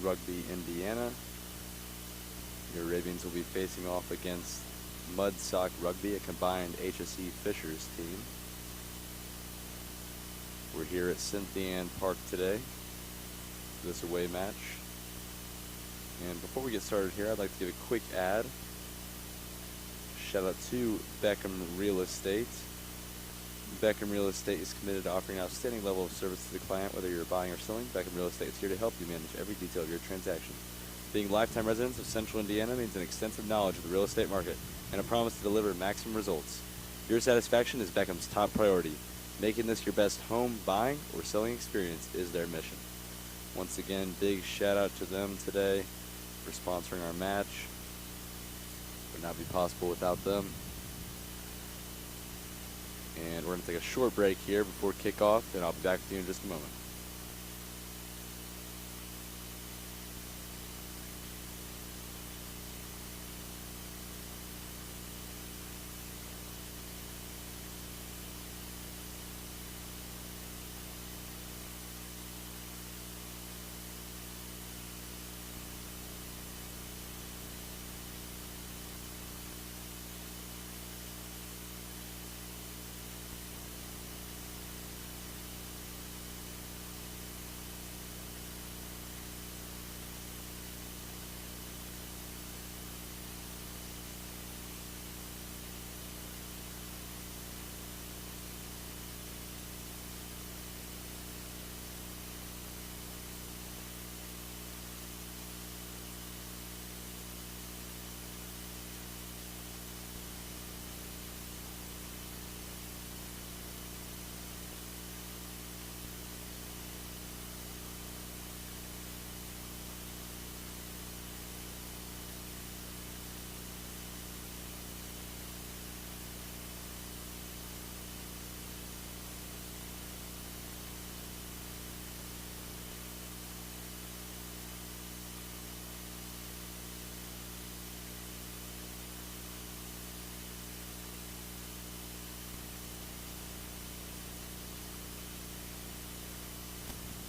Rugby, Indiana. Your Arabians will be facing off against Mudsocks Rugby, a combined HSE Fishers team. We're here at Cynthia Ann Park today for this away match. And before we get started here, I'd like to give a quick ad. Shout out to Beckham Real Estate. Beckham Real Estate is committed to offering an outstanding level of service to the client, whether you're buying or selling. Beckham Real Estate is here to help you manage every detail of your transaction. Being lifetime residents of Central Indiana means an extensive knowledge of the real estate market and a promise to deliver maximum results. Your satisfaction is Beckham's top priority. Making this your best home buying or selling experience is their mission. Once again, big shout out to them today for sponsoring our match. Would not be possible without them. And we're going to take a short break here before kickoff, and I'll be back with you in just a moment.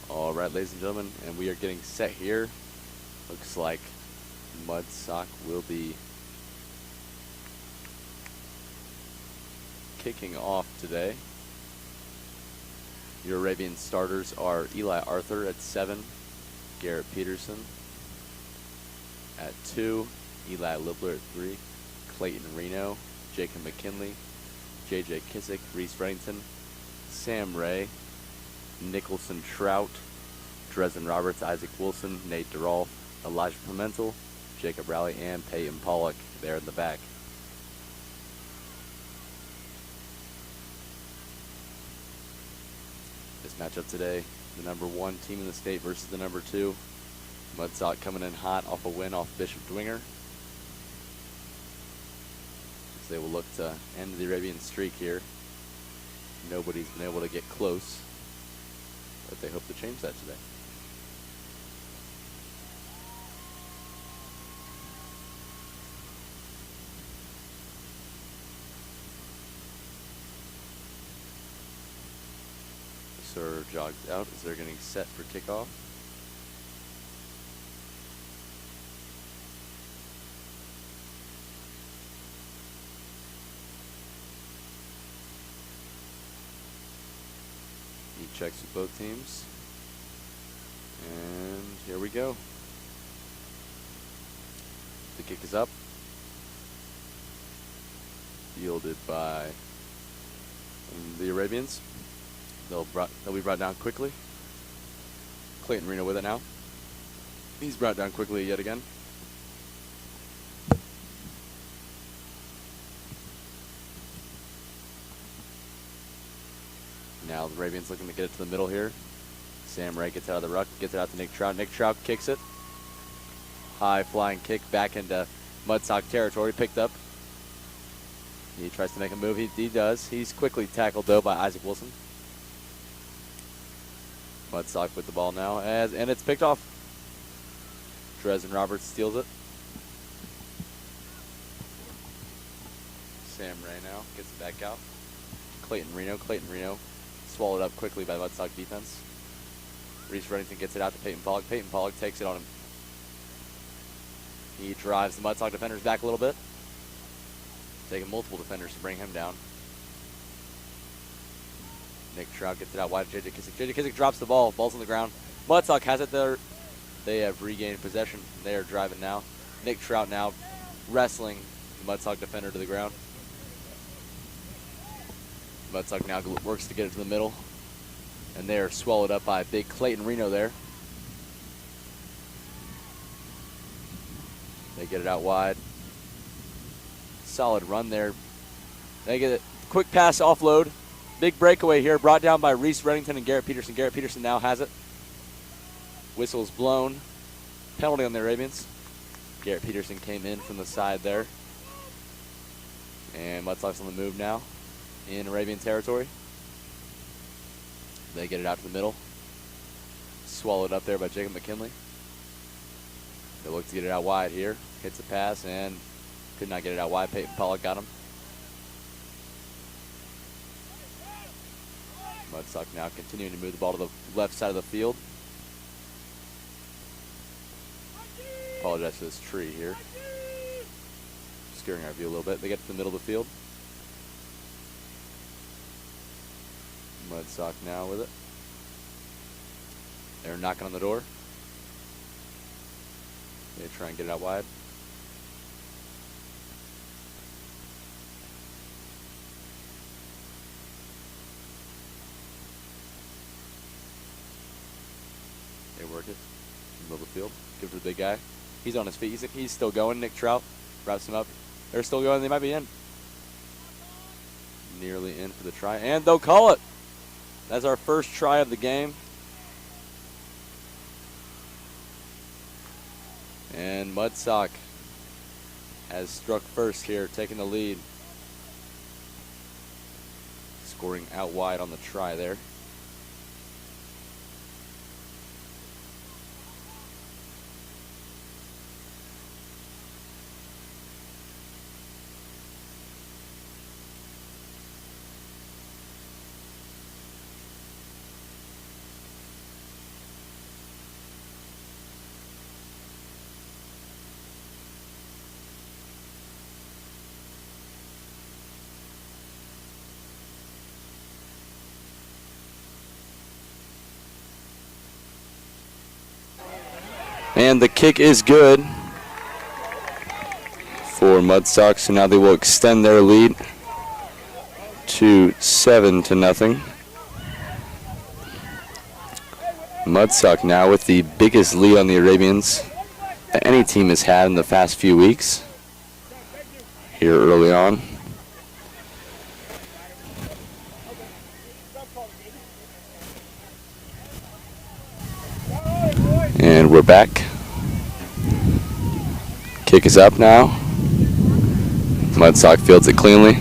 All right, ladies and gentlemen, and we are getting set here. Looks like Mudsocks will be kicking off today. Your Arabian starters are Eli Arthur at 7, Garrett Peterson at 2, Eli Libbler at 3, Clayton Reno, Jacob McKinley, JJ Kissick, Reese Reddington, Sam Ray, Nicholson Trout, Dresden Roberts, Isaac Wilson, Nate Durrell, Elijah Pimentel, Jacob Rowley, and Peyton Pollock there in the back. This matchup today, the number 1 team in the state versus the number 2. Mudsocks coming in hot off a win off Bishop Dwenger. As they will look to end the Arabian streak here. Nobody's been able to get close, but they hope to change that today. Sir jogs out as they're getting set for kickoff. He checks with both teams. And here we go. The kick is up. Fielded by the Arabians. They'll be brought down quickly. Clayton Reno with it now. He's brought down quickly yet again. Now the Arabians looking to get it to the middle here. Sam Ray gets out of the ruck, gets it out to Nick Trout. Nick Trout kicks it. High flying kick back into Mudsocks territory, picked up. He tries to make a move. He does. He's quickly tackled though by Isaac Wilson. Mudsocks with the ball now, and it's picked off. Dresden Roberts steals it. Sam Ray now gets it back out. Clayton Reno swallowed up quickly by Mudsocks defense. Reese Reddington gets it out to Peyton Pollock. Peyton Pollock takes it on him He drives the Mudsock defenders back a little bit. Taking multiple defenders to bring him down. Nick Trout gets it out wide to JJ Kissick. JJ Kissick drops the ball. Ball's on the ground. Mudsock has it there. They have regained possession. They are driving now. Nick Trout now wrestling the Mudsock defender to the ground. Mudsock now works to get it to the middle. And they are swallowed up by big Clayton Reno there. They get it out wide. Solid run there. They get it. Quick pass offload. Big breakaway here brought down by Reese Reddington and Garrett Peterson. Garrett Peterson now has it. Whistle's blown. Penalty on the Arabians. Garrett Peterson came in from the side there. And Mudsocks on the move now in Arabian territory. They get it out to the middle. Swallowed up there by Jacob McKinley. They look to get it out wide here. Hits a pass and could not get it out wide. Peyton Pollock got him. Mudsock now continuing to move the ball to the left side of the field. Apologize for this tree here. Obscuring our view a little bit. They get to the middle of the field. Mudsock now with it. They're knocking on the door. They try and get it out wide. They work it in the middle of the field. Give it to the big guy. He's on his feet. He's still going. Nick Trout wraps him up. They're still going. They might be in. Nearly in for the try. And they'll call it. That's our first try of the game. And Mudsock has struck first here, taking the lead. Scoring out wide on the try there. And the kick is good for Mudsocks, so now they will extend their lead to 7-0. Mudsock now with the biggest lead on the Arabians that any team has had in the past few weeks here early on. And we're back. Kick is up now. Mudsock fields it cleanly.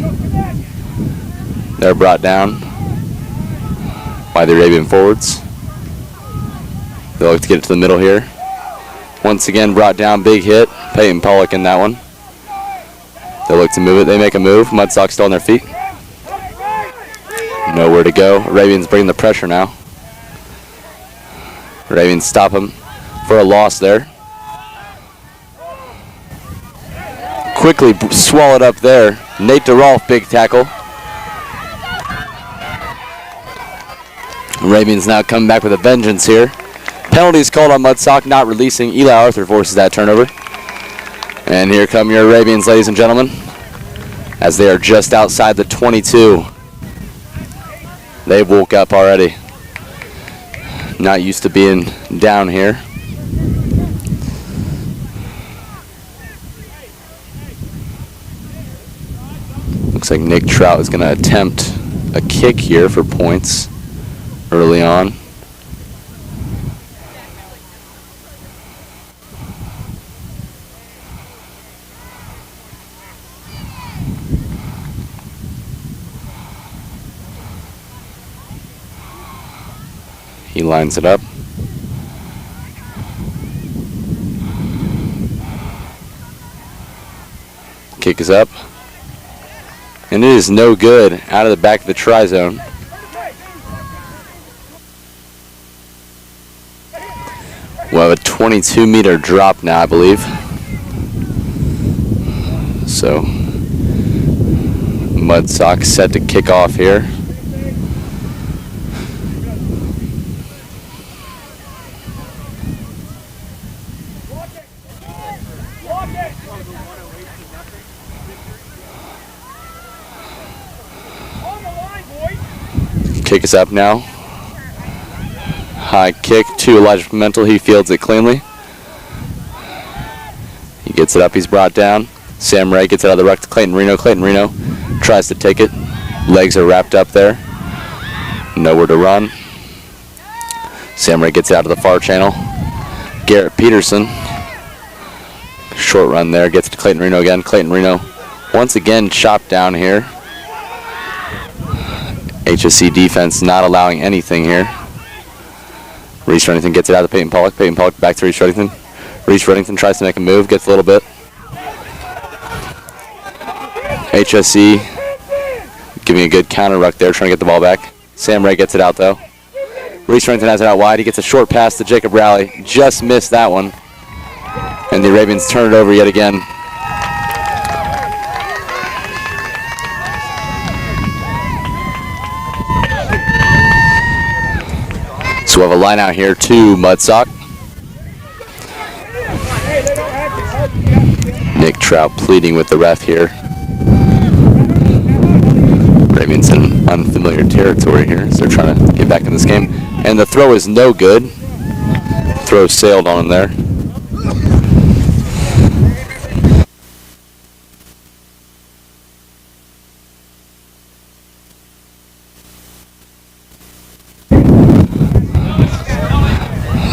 They're brought down by the Arabian forwards. They look to get it to the middle here. Once again brought down, big hit. Peyton Pollock in that one. They look to move it. They make a move. Mudsock still on their feet. Nowhere to go. Arabians bring the pressure now. Arabians stop him for a loss there. Quickly swallowed up there. Nate DeRolf, big tackle. Arabians now come back with a vengeance here. Penalties called on Mudsock, not releasing. Eli Arthur forces that turnover. And here come your Arabians, ladies and gentlemen, as they are just outside the 22. They woke up already. Not used to being down here. Looks like Nick Trout is going to attempt a kick here for points early on. He lines it up. Kick is up. And it is no good out of the back of the try zone. We'll have a 22-meter drop now, I believe. So Mudsocks set to kick off here. Kick is up now. High kick to Elijah Pimentel. He fields it cleanly. He gets it up. He's brought down. Sam Ray gets it out of the ruck to Clayton Reno. Clayton Reno tries to take it. Legs are wrapped up there. Nowhere to run. Sam Ray gets it out of the far channel. Garrett Peterson. Short run there. Gets it to Clayton Reno again. Clayton Reno once again chopped down here. HSC defense not allowing anything here. Reese Reddington gets it out of Peyton Pollock. Peyton Pollock back to Reese Reddington. Reese Reddington tries to make a move, gets a little bit. HSC giving a good counter ruck there, trying to get the ball back. Sam Ray gets it out though. Reese Reddington has it out wide. He gets a short pass to Jacob Rowley. Just missed that one. And the Arabians turn it over yet again. So we have a line out here to Mudsock. Nick Trout pleading with the ref here. Arabians in unfamiliar territory here, so they're trying to get back in this game. And the throw is no good. Throw sailed on him there.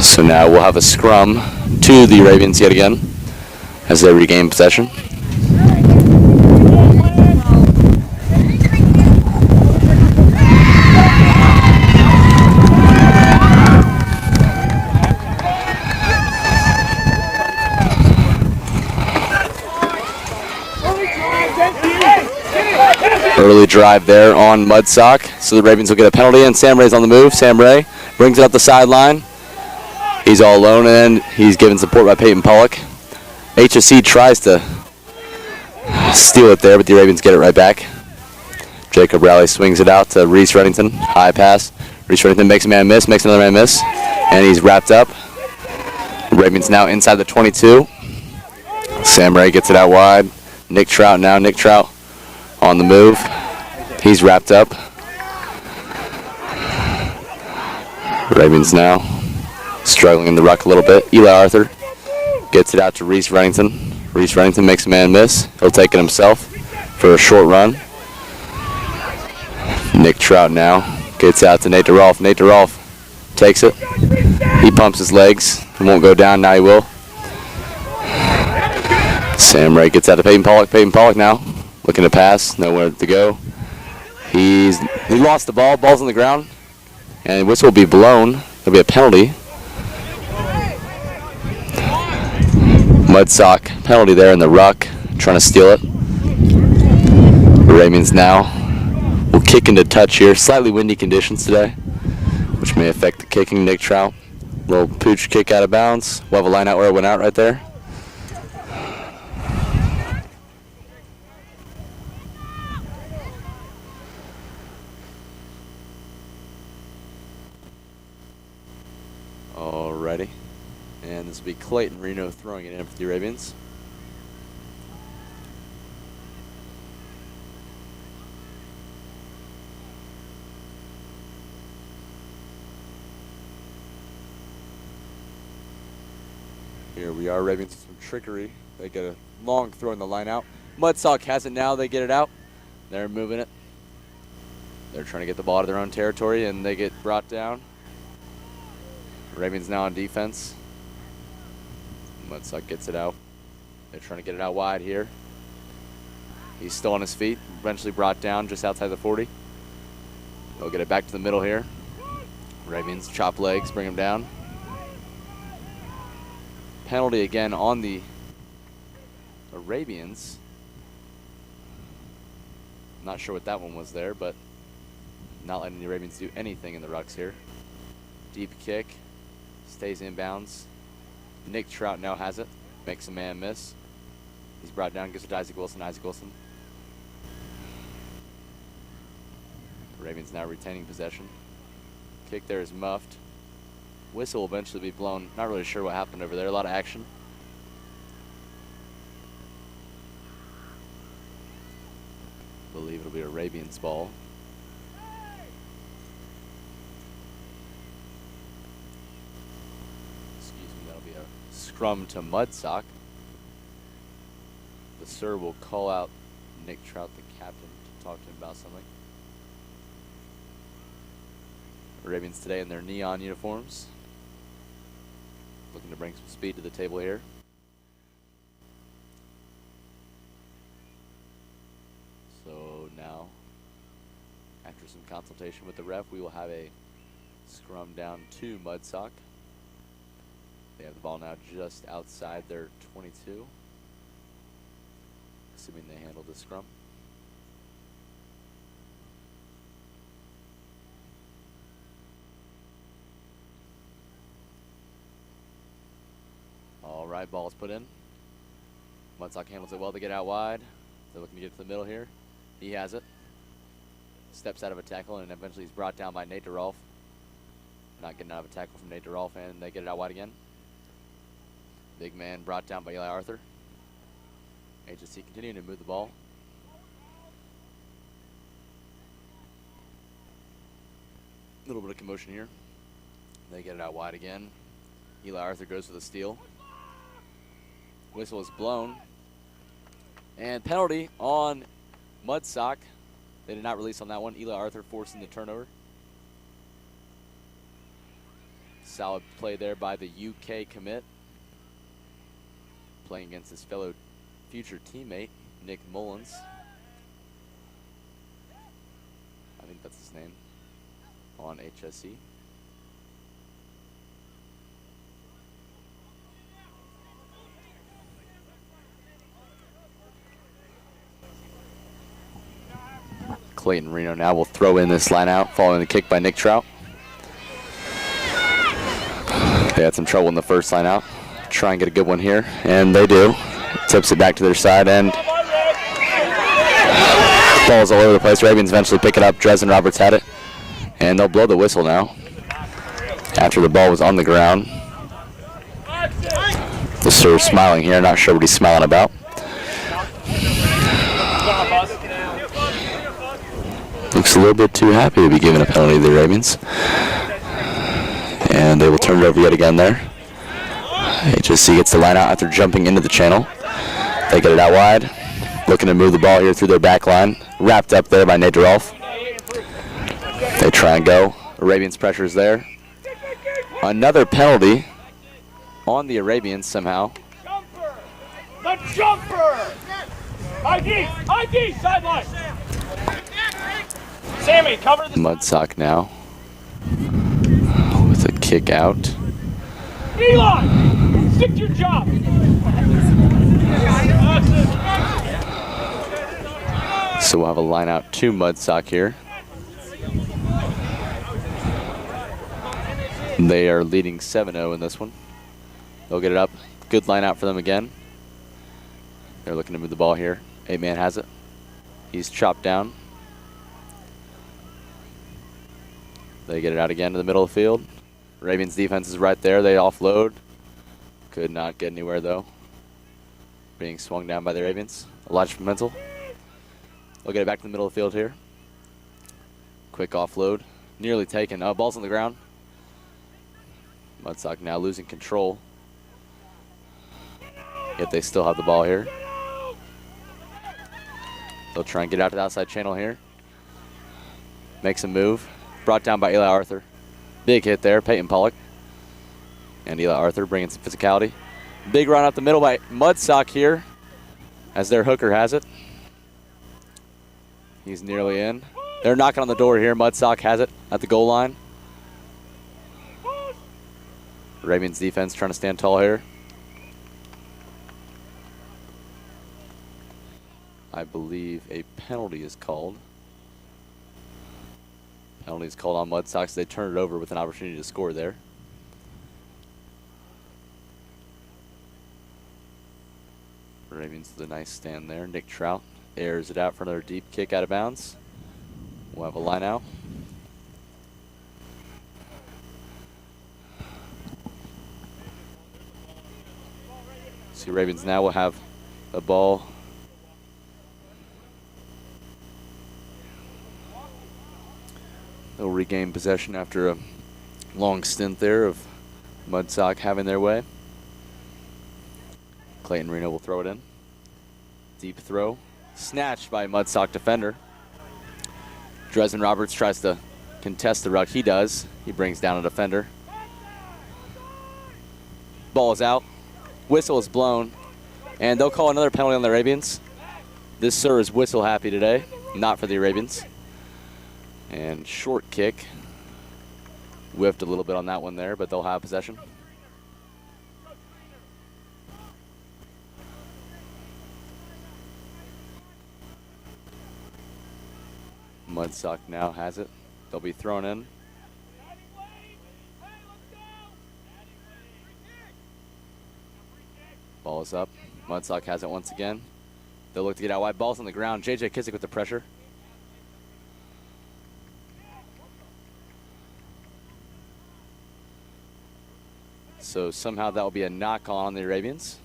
So now we'll have a scrum to the Arabians yet again as they regain possession. Early drive there on Mudsock, so the Ravens will get a penalty, and Sam Ray's on the move. Sam Ray brings it up the sideline. He's all alone, and he's given support by Peyton Pollock. HSC tries to steal it there, but the Ravens get it right back. Jacob Rowley swings it out to Reese Reddington. High pass. Reese Reddington makes a man miss, makes another man miss, and he's wrapped up. The Ravens now inside the 22. Sam Ray gets it out wide. Nick Trout now. Nick Trout on the move. He's wrapped up. Ravens now struggling in the ruck a little bit. Eli Arthur gets it out to Reese Reddington. Reese Reddington makes a man miss. He'll take it himself for a short run. Nick Trout now gets out to Nate DeRolf. Nate DeRolf takes it. He pumps his legs. He won't go down. Now he will. Sam Ray gets out to Peyton Pollock. Peyton Pollock now looking to pass. Nowhere to go. He lost the ball. Ball's on the ground. And the whistle will be blown. There'll be a penalty. Mudsock penalty there in the ruck, trying to steal it. The Ravens now will kick into touch here. Slightly windy conditions today, which may affect the kicking. Nick Trout, little pooch kick out of bounds. We'll have a line out where it went out right there. Alrighty. And this will be Clayton Reno throwing it in for the Arabians. Here we are, Ravens with some trickery. They get a long throw in the line out. Mudsock has it now, they get it out. They're moving it. They're trying to get the ball out of their own territory, and they get brought down. Ravens now on defense. Mudsock gets it out. They're trying to get it out wide here. He's still on his feet, eventually brought down just outside the 40. They'll get it back to the middle here. Ravens chop legs, bring him down. Penalty again on the Arabians. Not sure what that one was there, but not letting the Arabians do anything in the rucks here. Deep kick, stays inbounds. Nick Trout now has it, makes a man miss. He's brought down, gives it to Isaac Wilson. Isaac Wilson. The Ravens now retaining possession. Kick there is muffed. Whistle will eventually be blown. Not really sure what happened over there. A lot of action. Believe it'll be a Ravens ball. Excuse me, that'll be a scrum to Mudsock. The sir will call out Nick Trout, the captain, to talk to him about something. The Ravens today in their neon uniforms. Looking to bring some speed to the table here. So now, after some consultation with the ref, we will have a scrum down to Mudsock. They have the ball now just outside their 22. Assuming they handled the scrum. All right, ball is put in. Mudsock handles it well to get out wide. They're looking to get to the middle here. He has it. Steps out of a tackle, and eventually he's brought down by Nate DeRolf. Not getting out of a tackle from Nate DeRolf, and they get it out wide again. Big man brought down by Eli Arthur. HSC continuing to move the ball. A little bit of commotion here. They get it out wide again. Eli Arthur goes for the steal. Whistle is blown. And penalty on Mudsock. They did not release on that one. Eli Arthur forcing the turnover. Solid play there by the UK commit. Playing against his fellow future teammate, Nick Mullins. I think that's his name on HSC. Clayton Reno now will throw in this line out following the kick by Nick Trout. They had some trouble in the first line out. Try and get a good one here, and they do. Tips it back to their side, and balls all over the place. Ravens eventually pick it up. Dresden Roberts had it, and they'll blow the whistle now after the ball was on the ground. The sir's smiling here, not sure what he's smiling about. Looks a little bit too happy to be giving a penalty to the Ravens. And they will turn it over yet again there. HSC gets the line out after jumping into the channel. They get it out wide. Looking to move the ball here through their back line. Wrapped up there by Nate DeRolf. They try and go. Arabians pressure is there. Another penalty on the Arabians somehow. Jumper! The jumper! ID, sideline! Sammy, cover the... Mudsock now with a kick out. Eli! Stick to your job! So we'll have a line out to Mudsock here. They are leading 7-0 in this one. They'll get it up. Good line out for them again. They're looking to move the ball here. 8-man has it. He's chopped down. They get it out again to the middle of the field. Ravens defense is right there. They offload. Could not get anywhere though. Being swung down by the Ravens. Elijah Pimentel. They'll get it back to the middle of the field here. Quick offload. Nearly taken. Ball's on the ground. Mudsock now losing control. Yet they still have the ball here. They'll try and get out to the outside channel here. Makes a move. Brought down by Eli Arthur. Big hit there, Peyton Pollock. And Eli Arthur bringing some physicality. Big run up the middle by Mudsock here, as their hooker has it. He's nearly in. They're knocking on the door here. Mudsock has it at the goal line. Ravens defense trying to stand tall here. I believe a penalty is called. Penalty is called on Mudsocks. They turn it over with an opportunity to score there. Ravens with a nice stand there. Nick Trout airs it out for another deep kick out of bounds. We'll have a line out. See, Ravens now will have a ball. They'll regain possession after a long stint there of Mudsocks having their way. Clayton Reno will throw it in. Deep throw. Snatched by Mudsocks defender. Dresden Roberts tries to contest the ruck. He does. He brings down a defender. Ball is out. Whistle is blown. And they'll call another penalty on the Arabians. This sir is whistle happy today. Not for the Arabians. And short kick. Whiffed a little bit on that one there, but they'll have possession. Mudsocks now has it. They'll be thrown in. Ball is up. Mudsocks has it once again. They'll look to get out wide. Ball's on the ground. J.J. Kissick with the pressure. So somehow that will be a knock on the Arabians.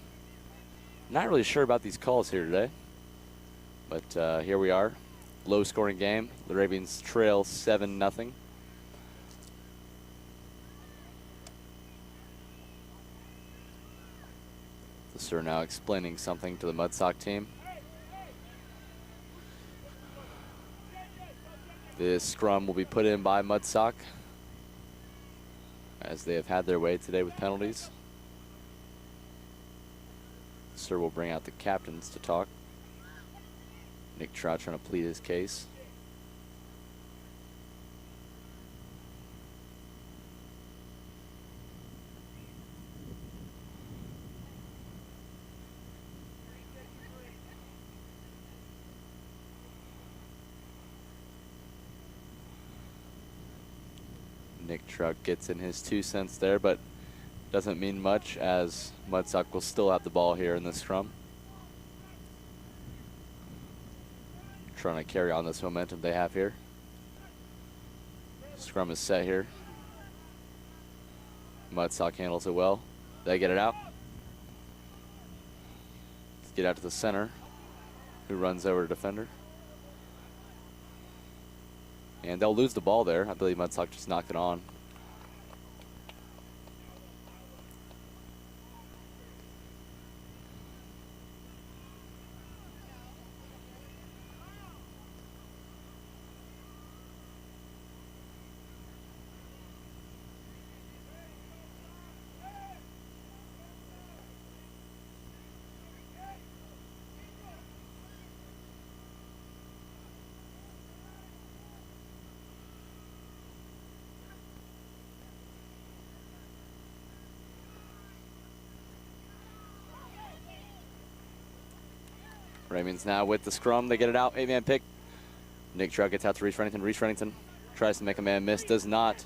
Not really sure about these calls here today. But here we are. Low scoring game. The Arabians trail 7-0. The sir now explaining something to the Mudsocks team. This scrum will be put in by Mudsocks, as they have had their way today with penalties. Sir will bring out the captains to talk. Nick Trout trying to plead his case. Nick Trout gets in his 2 cents there, but doesn't mean much, as Mudsocks will still have the ball here in the scrum. Trying to carry on this momentum they have here. Scrum is set here. Mudsocks handles it well. They get it out. Let's get out to the center, who runs over to defender. And they'll lose the ball there. I believe Mudsocks just knocked it on. Ravens now with the scrum. They get it out. 8-man pick. Nick Trout gets out to Reese Remington. Reese Remington tries to make a man miss. Does not.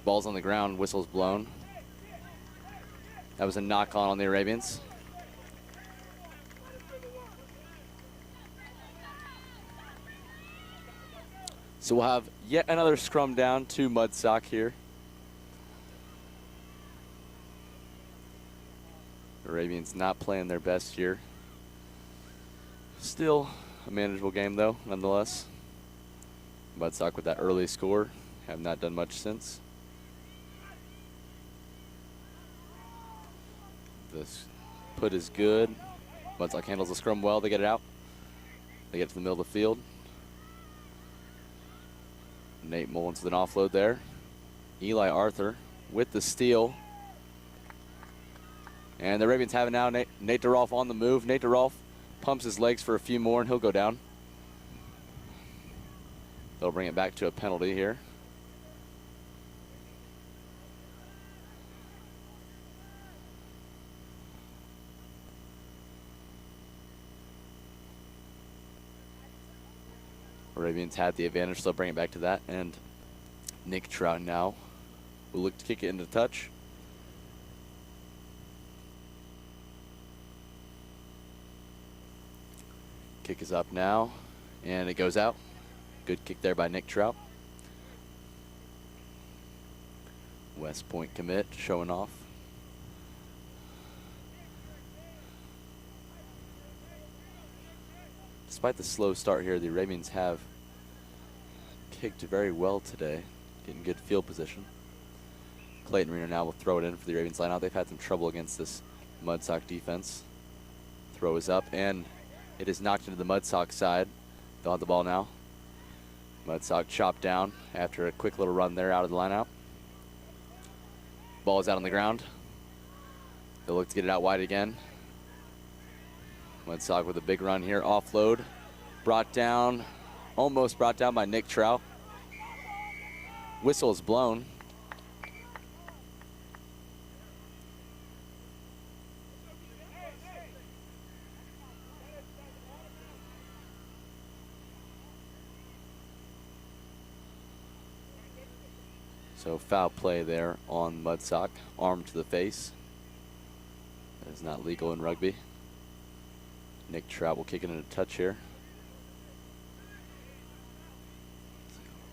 Ball's on the ground. Whistle's blown. That was a knock on the Arabians. So we'll have yet another scrum down to Mudsocks here. Arabians not playing their best here. Still a manageable game though, nonetheless. Mudsocks with that early score. Have not done much since. This put is good. Mudsocks handles the scrum well. They get it out. They get to the middle of the field. Nate Mullins with an offload there. Eli Arthur with the steal. And the Ravens have it now. Nate DeRolf on the move. Nate DeRolf pumps his legs for a few more, and he'll go down. They'll bring it back to a penalty here. Arabians had the advantage, so they'll bring it back to that. And Nick Trout now will look to kick it into touch. Kick is up now, and it goes out. Good kick there by Nick Trout. West Point commit showing off. Despite the slow start here, the Arabians have kicked very well today, getting good field position. Clayton Reno now will throw it in for the Arabians line out. They've had some trouble against this Mudsock defense. Throw is up, and it is knocked into the Mudsock side. They'll have the ball now. Mudsock chopped down after a quick little run there out of the line out. Ball is out on the ground. They'll look to get it out wide again. Mudsock with a big run here. Offload. Brought down. Almost brought down by Nick Trout. Whistle is blown. So foul play there on Mudsock. Arm to the face. That is not legal in rugby. Nick Trout will kick it in a touch here.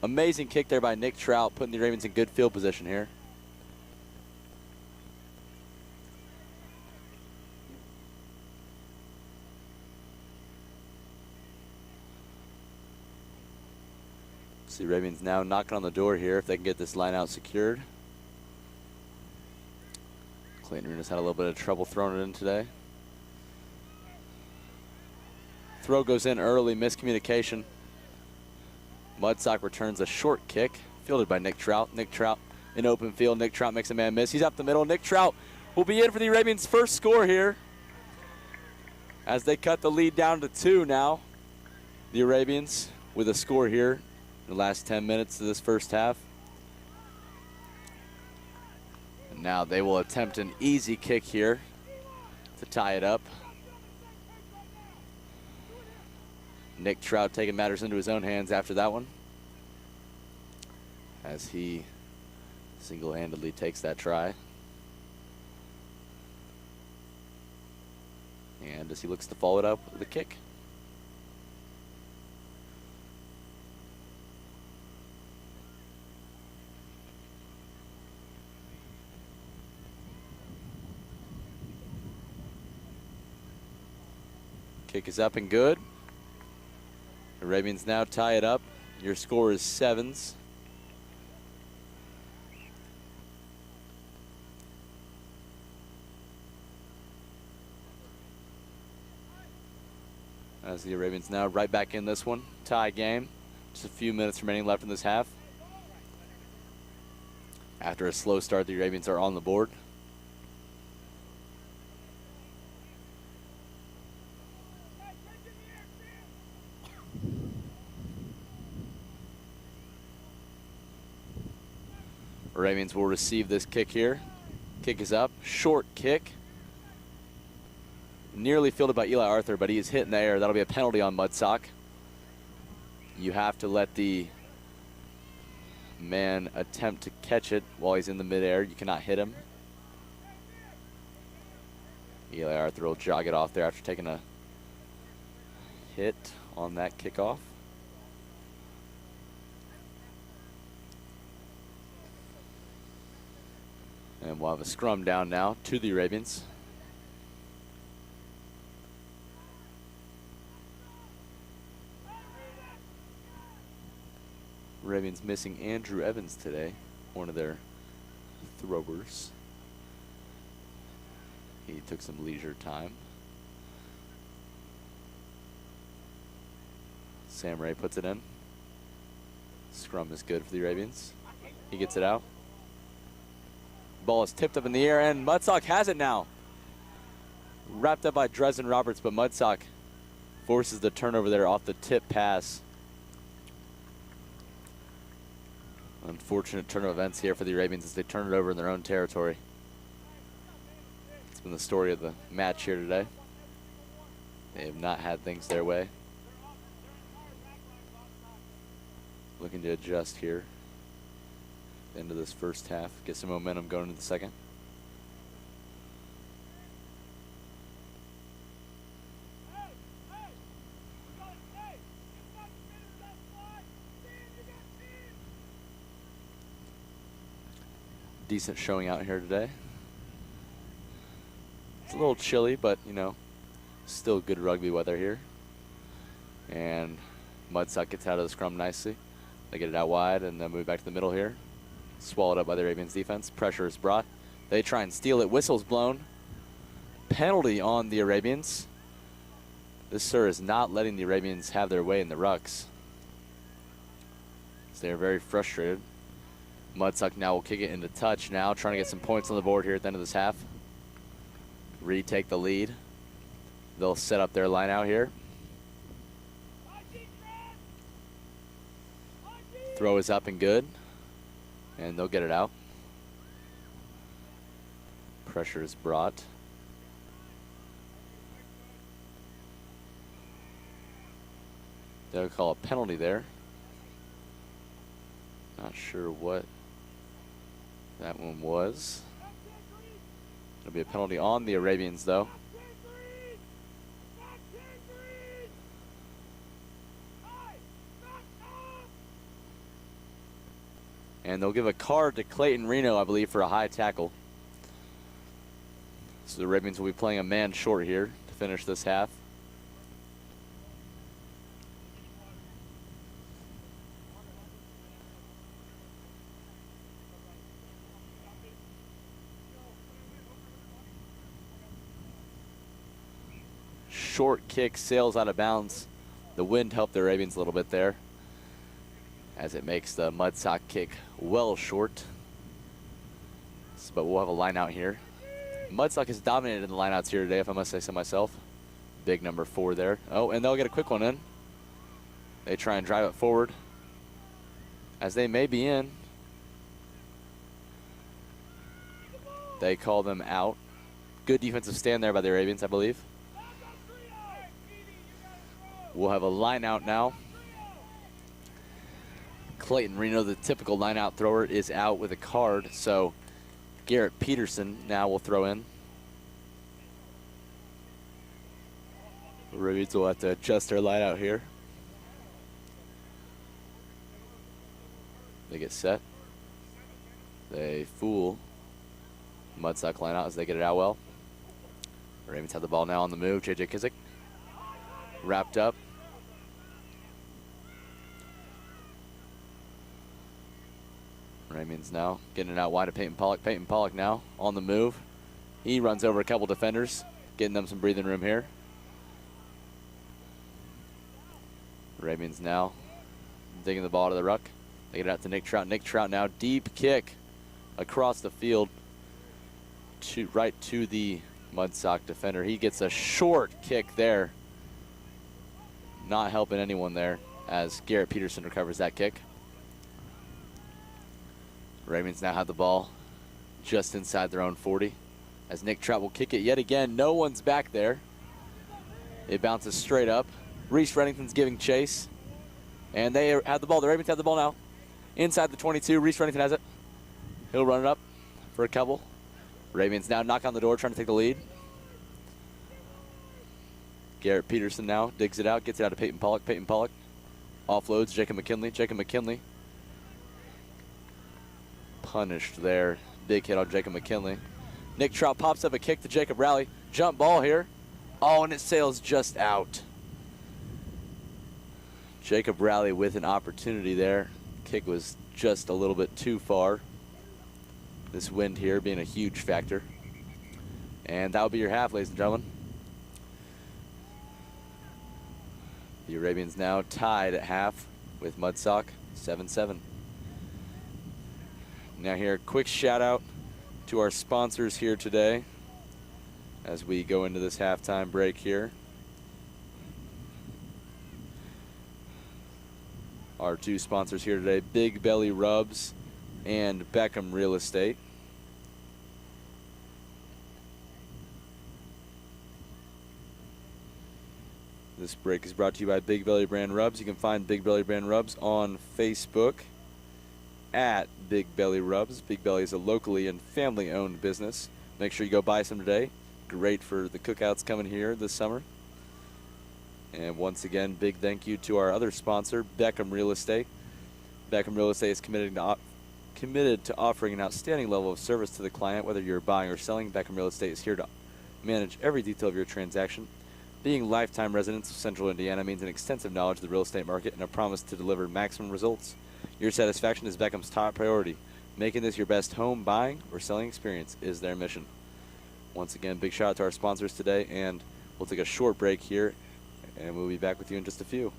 Amazing kick there by Nick Trout, putting the Ravens in good field position here. See Ravens now knocking on the door here if they can get this line out secured. Clayton Reno's had a little bit of trouble throwing it in today. Throw goes in early, miscommunication. Mudsock returns a short kick, fielded by Nick Trout. Nick Trout in open field. Nick Trout makes a man miss. He's up the middle. Nick Trout will be in for the Arabians' first score here, as they cut the lead down to 2 now. The Arabians with a score here in the last 10 minutes of this first half. And now they will attempt an easy kick here to tie it up. Nick Trout taking matters into his own hands after that one, as he single-handedly takes that try. And as he looks to follow it up with a kick. Kick is up and good. Arabians now tie it up. Your score is 7s. As the Arabians now right back in this one. Tie game. Just a few minutes remaining left in this half. After a slow start, the Arabians are on the board. Arabians will receive this kick here. Kick is up. Short kick. Nearly fielded by Eli Arthur, but he is hit in the air. That'll be a penalty on Mudsock. You have to let the man attempt to catch it while he's in the midair. You cannot hit him. Eli Arthur will jog it off there after taking a hit on that kickoff. And we'll have a scrum down now to the Arabians. Arabians missing Andrew Evans today, one of their throwers. He took some leisure time. Sam Ray puts it in. Scrum is good for the Arabians. He gets it out. Ball is tipped up in the air, and Mudsock has it now. Wrapped up by Dresden Roberts, but Mudsock forces the turnover there off the tip pass. Unfortunate turn of events here for the Arabians as they turn it over in their own territory. It's been the story of the match here today. They have not had things their way. Looking to adjust here. Into this first half, get some momentum going into the second. decent showing out here today. It's a little chilly, but, you know, still good rugby weather here. And Mudsock gets out of the scrum nicely. They get it out wide and then move back to the middle here. Swallowed up by the Arabians defense. Pressure is brought. They try and steal it. Whistle's blown. Penalty on the Arabians. This, sir, is not letting the Arabians have their way in the rucks. So they're very frustrated. Mudsock now will kick it into touch now, trying to get some points on the board here at the end of this half. Retake the lead. They'll set up their line out here. Throw is up and good. And they'll get it out. Pressure is brought. They'll call a penalty there. Not sure what that one was. It'll be a penalty on the Arabians, though. And they'll give a card to Clayton Reno, I believe, for a high tackle. So the Arabians will be playing a man short here to finish this half. Short kick sails out of bounds. The wind helped the Arabians a little bit there, as it makes the Mudsock kick well short. But we'll have a line out here. Mudsock has dominated in the lineouts here today, if I must say so myself. Big number 4 there. Oh, and they'll get a quick one in. They try and drive it forward, as they may be in. They call them out. Good defensive stand there by the Arabians, I believe. We'll have a line out now. Clayton Reno, the typical line out thrower, is out with a card, so Garrett Peterson now will throw in. The Ravens will have to adjust their line out here. They get set. They fool Mudsock line out as they get it out well. The Ravens have the ball now on the move. J.J. Kizik wrapped up. Raymond's now getting it out wide to Peyton Pollock. Peyton Pollock now on the move. He runs over a couple defenders, getting them some breathing room here. Raymond's now digging the ball to the ruck. They get it out to Nick Trout. Nick Trout now, deep kick across the field right to the Mudsock defender. He gets a short kick there. Not helping anyone there as Garrett Peterson recovers that kick. Ravens now have the ball just inside their own 40 as Nick Trout will kick it yet again. No one's back there. It bounces straight up. Reese Reddington's giving chase. And they have the ball. The Ravens have the ball now. Inside the 22, Reese Reddington has it. He'll run it up for a couple. Ravens now knock on the door trying to take the lead. Garrett Peterson now digs it out, gets it out to Peyton Pollock. Peyton Pollock offloads Jacob McKinley. Jacob McKinley punished there. Big hit on Jacob McKinley. Nick Trout pops up a kick to Jacob Rowley. Jump ball here. Oh, and it sails just out. Jacob Rowley with an opportunity there. Kick was just a little bit too far. This wind here being a huge factor. And that'll be your half, ladies and gentlemen. The Arabians now tied at half with Mudsock, 7-7. Now here, quick shout out to our sponsors here today as we go into this halftime break here. Our two sponsors here today, Big Belly Rubs and Beckham Real Estate. This break is brought to you by Big Belly Brand Rubs. You can find Big Belly Brand Rubs on Facebook at Big Belly Rubs. Big Belly is a locally and family-owned business. Make sure you go buy some today. Great for the cookouts coming here this summer. And once again, big thank you to our other sponsor, Beckham Real Estate. Beckham Real Estate is committed committed to offering an outstanding level of service to the client, whether you're buying or selling. Beckham Real Estate is here to manage every detail of your transaction. Being lifetime residents of Central Indiana means an extensive knowledge of the real estate market and a promise to deliver maximum results. Your satisfaction is Beckham's top priority. Making this your best home buying or selling experience is their mission. Once again, big shout out to our sponsors today, and we'll take a short break here, and we'll be back with you in just a few.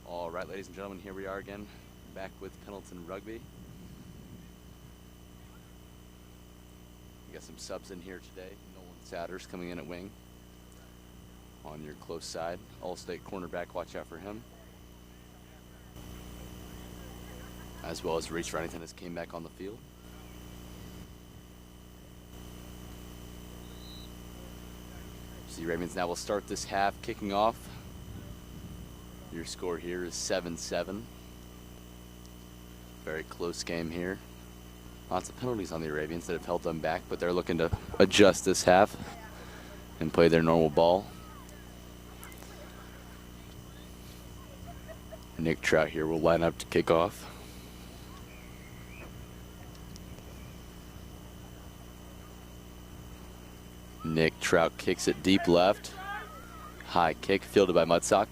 All right, ladies and gentlemen, here we are again, back with Pendleton Rugby. We got some subs in here today. Nolan Satters coming in at wing on your close side. All-state cornerback, watch out for him. As well as Reese Reddington has came back on the field. So the Ravens now will start this half, kicking off. Your score here is 7-7. Very close game here. Lots of penalties on the Arabians that have held them back, but they're looking to adjust this half and play their normal ball. Nick Trout here will line up to kick off. Nick Trout kicks it deep left. High kick fielded by Mudsocks.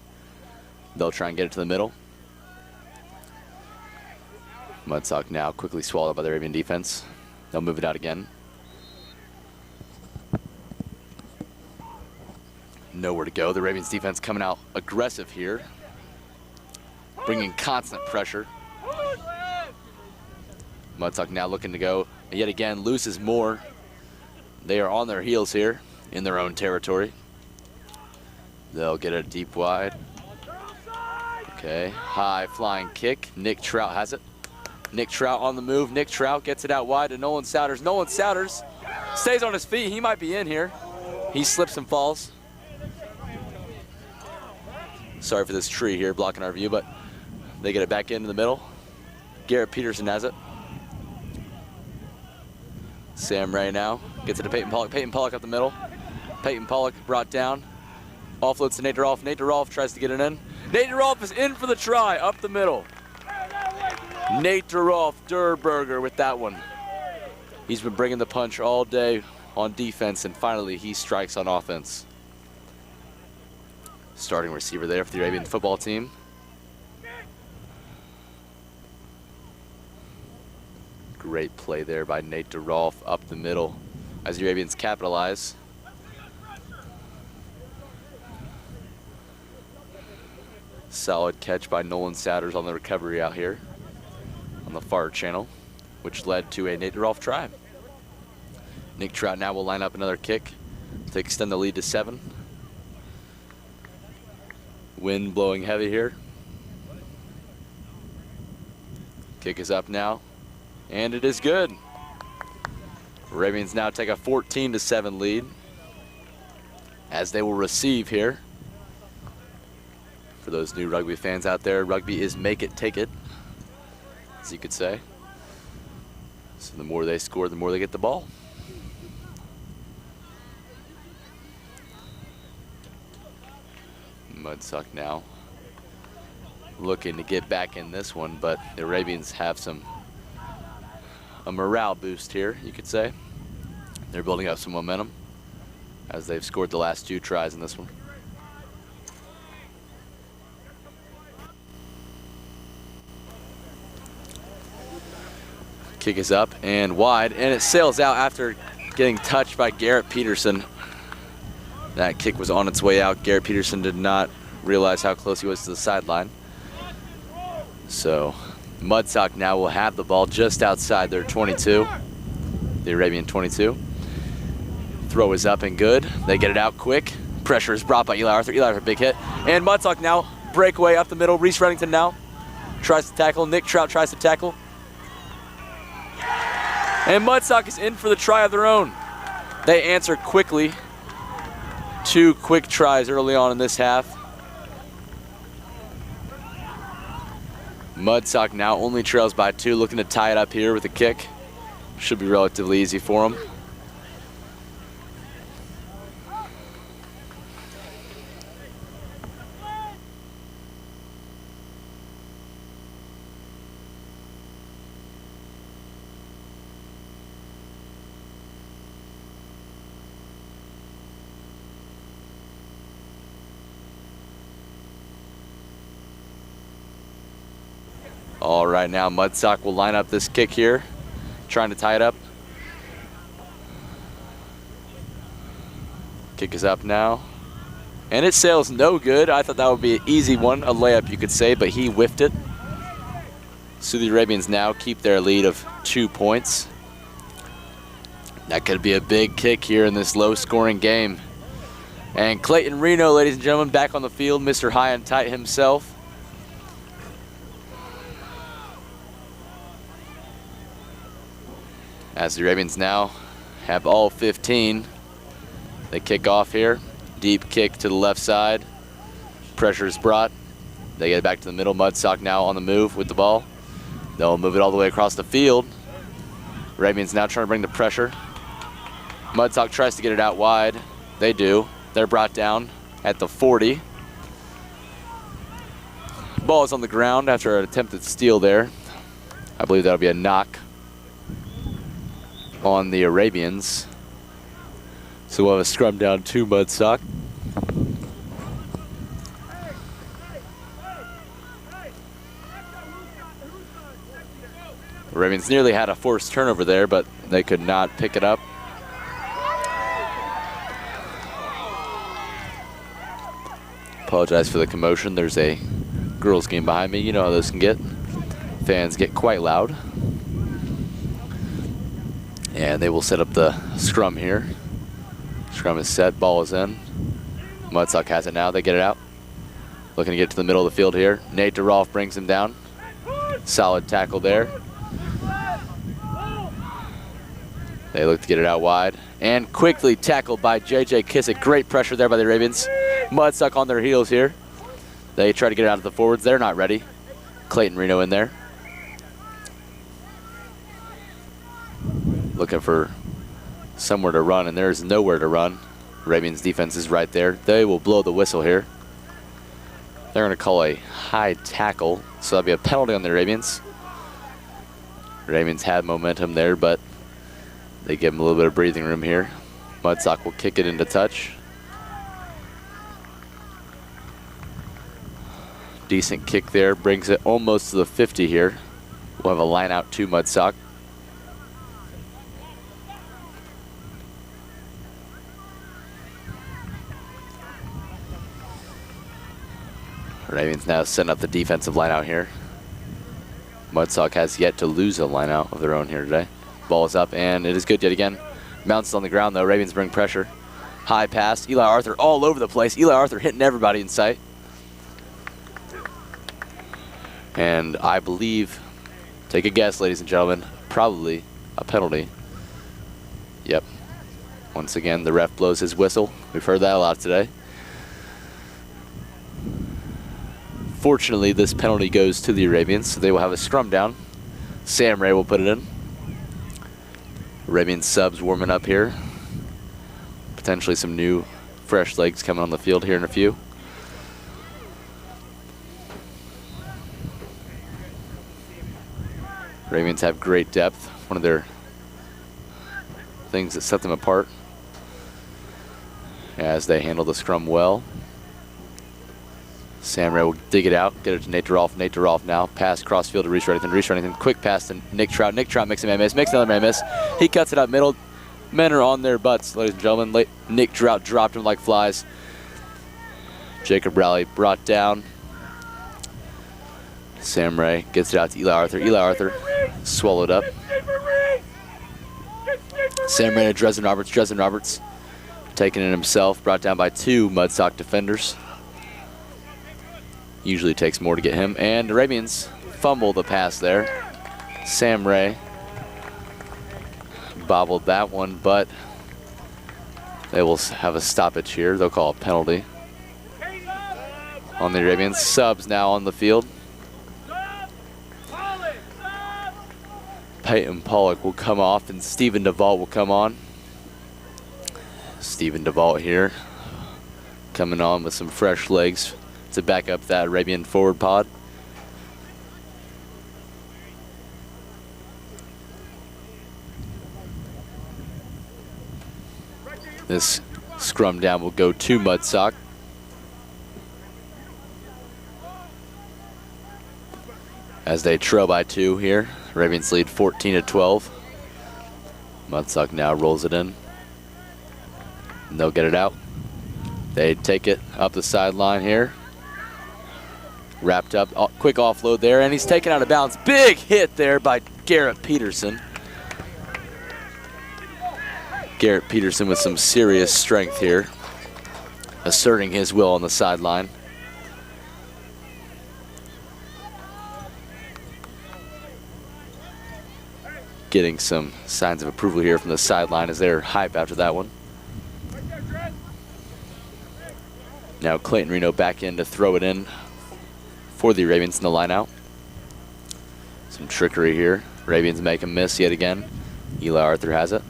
They'll try and get it to the middle. Mudsock now quickly swallowed by the Arabian defense. They'll move it out again. Nowhere to go. The Arabians defense coming out aggressive here, bringing constant pressure. Mudsock now looking to go yet again, loses more. They are on their heels here in their own territory. They'll get it deep wide. Okay, high flying kick. Nick Trout has it. Nick Trout on the move. Nick Trout gets it out wide to Nolan Souders. Nolan Souders stays on his feet. He might be in here. He slips and falls. Sorry for this tree here blocking our view, but they get it back into the middle. Garrett Peterson has it. Sam Ray now gets it to Peyton Pollock. Peyton Pollock up the middle. Peyton Pollock brought down. Offloads to Nate DeRolf. Nate DeRolf tries to get it in. Nate DeRolf is in for the try up the middle. Nate DeRolf, Durberger with that one. He's been bringing the punch all day on defense, and finally he strikes on offense. Starting receiver there for the Arabian football team. Great play there by Nate DeRolf up the middle as the Arabians capitalize. Solid catch by Nolan Souders on the recovery out here on the far channel, which led to a Nate DeRolf try. Nick Trout now will line up another kick to extend the lead to 7. Wind blowing heavy here. Kick is up now, and it is good. Arabians now take a 14-7 lead as they will receive here. For those new rugby fans out there, rugby is make it, take it, as you could say. So the more they score, the more they get the ball. Mudsock now looking to get back in this one, but the Arabians have a morale boost here, you could say. They're building up some momentum as they've scored the last 2 tries in this one. Kick is up and wide, and it sails out after getting touched by Garrett Peterson. That kick was on its way out. Garrett Peterson did not realize how close he was to the sideline. So Mudsock now will have the ball just outside their 22, the Arabian 22. Throw is up and good. They get it out quick. Pressure is brought by Eli Arthur. Eli Arthur, big hit. And Mudsock now, breakaway up the middle. Reese Reddington now tries to tackle. Nick Trout tries to tackle. And Mudsock is in for the try of their own. They answer quickly. 2 quick tries early on in this half. Mudsock now only trails by 2, looking to tie it up here with a kick. Should be relatively easy for them. All right, now Mudsock will line up this kick here, trying to tie it up. Kick is up now, and it sails no good. I thought that would be an easy one, a layup you could say, but he whiffed it. So the Arabians now keep their lead of 2 points. That could be a big kick here in this low-scoring game. And Clayton Reno, ladies and gentlemen, back on the field, Mr. High and Tight himself. As the Arabians now have all 15. They kick off here. Deep kick to the left side. Pressure is brought. They get it back to the middle. Mudsock now on the move with the ball. They'll move it all the way across the field. Arabians now trying to bring the pressure. Mudsock tries to get it out wide. They do. They're brought down at the 40. Ball is on the ground after an attempted steal there. I believe that'll be a knock on the Arabians. So we'll have a scrum down to Mudsock. Ravens nearly had a forced turnover there, but they could not pick it up. Apologize for the commotion. There's a girls game behind me. You know how those can get. Fans get quite loud. And they will set up the scrum here. Scrum is set, ball is in. Mudsock has it now, they get it out. Looking to get to the middle of the field here. Nate DeRolf brings him down. Solid tackle there. They look to get it out wide. And quickly tackled by JJ Kissick. Great pressure there by the Ravens. Mudsock on their heels here. They try to get it out of the forwards. They're not ready. Clayton Reno in there. Looking for somewhere to run, and there's nowhere to run. Ravens defense is right there. They will blow the whistle here. They're going to call a high tackle, so that'll be a penalty on the Ravens. Ravens had momentum there, but they give them a little bit of breathing room here. Mudsock will kick it into touch. Decent kick there, brings it almost to the 50 here. We'll have a line out to Mudsock. Ravens now setting up the defensive line out here. Mudsock has yet to lose a line out of their own here today. Ball is up, and it is good yet again. Mounts on the ground, though. Ravens bring pressure. High pass. Eli Arthur all over the place. Eli Arthur hitting everybody in sight. And I believe, take a guess, ladies and gentlemen, probably a penalty. Yep. Once again, the ref blows his whistle. We've heard that a lot today. Fortunately, this penalty goes to the Arabians, so they will have a scrum down. Sam Ray will put it in. Arabian subs warming up here. Potentially some new, fresh legs coming on the field here in a few. Arabians have great depth. One of their things that set them apart as they handle the scrum well. Sam Ray will dig it out, get it to Nate DeRolf. Nate DeRolf now, pass crossfield to Reese Reddington. Reese Reddington, quick pass to Nick Trout. Nick Trout makes a man miss, makes another man miss. He cuts it up middle. Men are on their butts, ladies and gentlemen. Nick Trout dropped him like flies. Jacob Rowley brought down. Sam Ray gets it out to Eli Arthur. Eli Arthur swallowed up. Sam Ray to Dresden Roberts. Dresden Roberts taking it himself, brought down by two Mudsock defenders. Usually takes more to get him. And the Arabians fumble the pass there. Sam Ray bobbled that one, but they will have a stoppage here. They'll call a penalty on the Arabians. Subs now on the field. Peyton Pollock will come off and Stephen DeVault will come on. Stephen DeVault here coming on with some fresh legs to back up that Arabian forward pod. This scrum down will go to Mudsock. As they trail by two here. Ravens lead 14-12. Mudsock now rolls it in. And they'll get it out. They take it up the sideline here. Wrapped up, quick offload there, and he's taken out of bounds. Big hit there by Garrett Peterson. Garrett Peterson with some serious strength here, asserting his will on the sideline. Getting some signs of approval here from the sideline as they're hype after that one. Now Clayton Reno back in to throw it in for the Ravens in the line out. Some trickery here. Ravens make a miss yet again. Eli Arthur has it.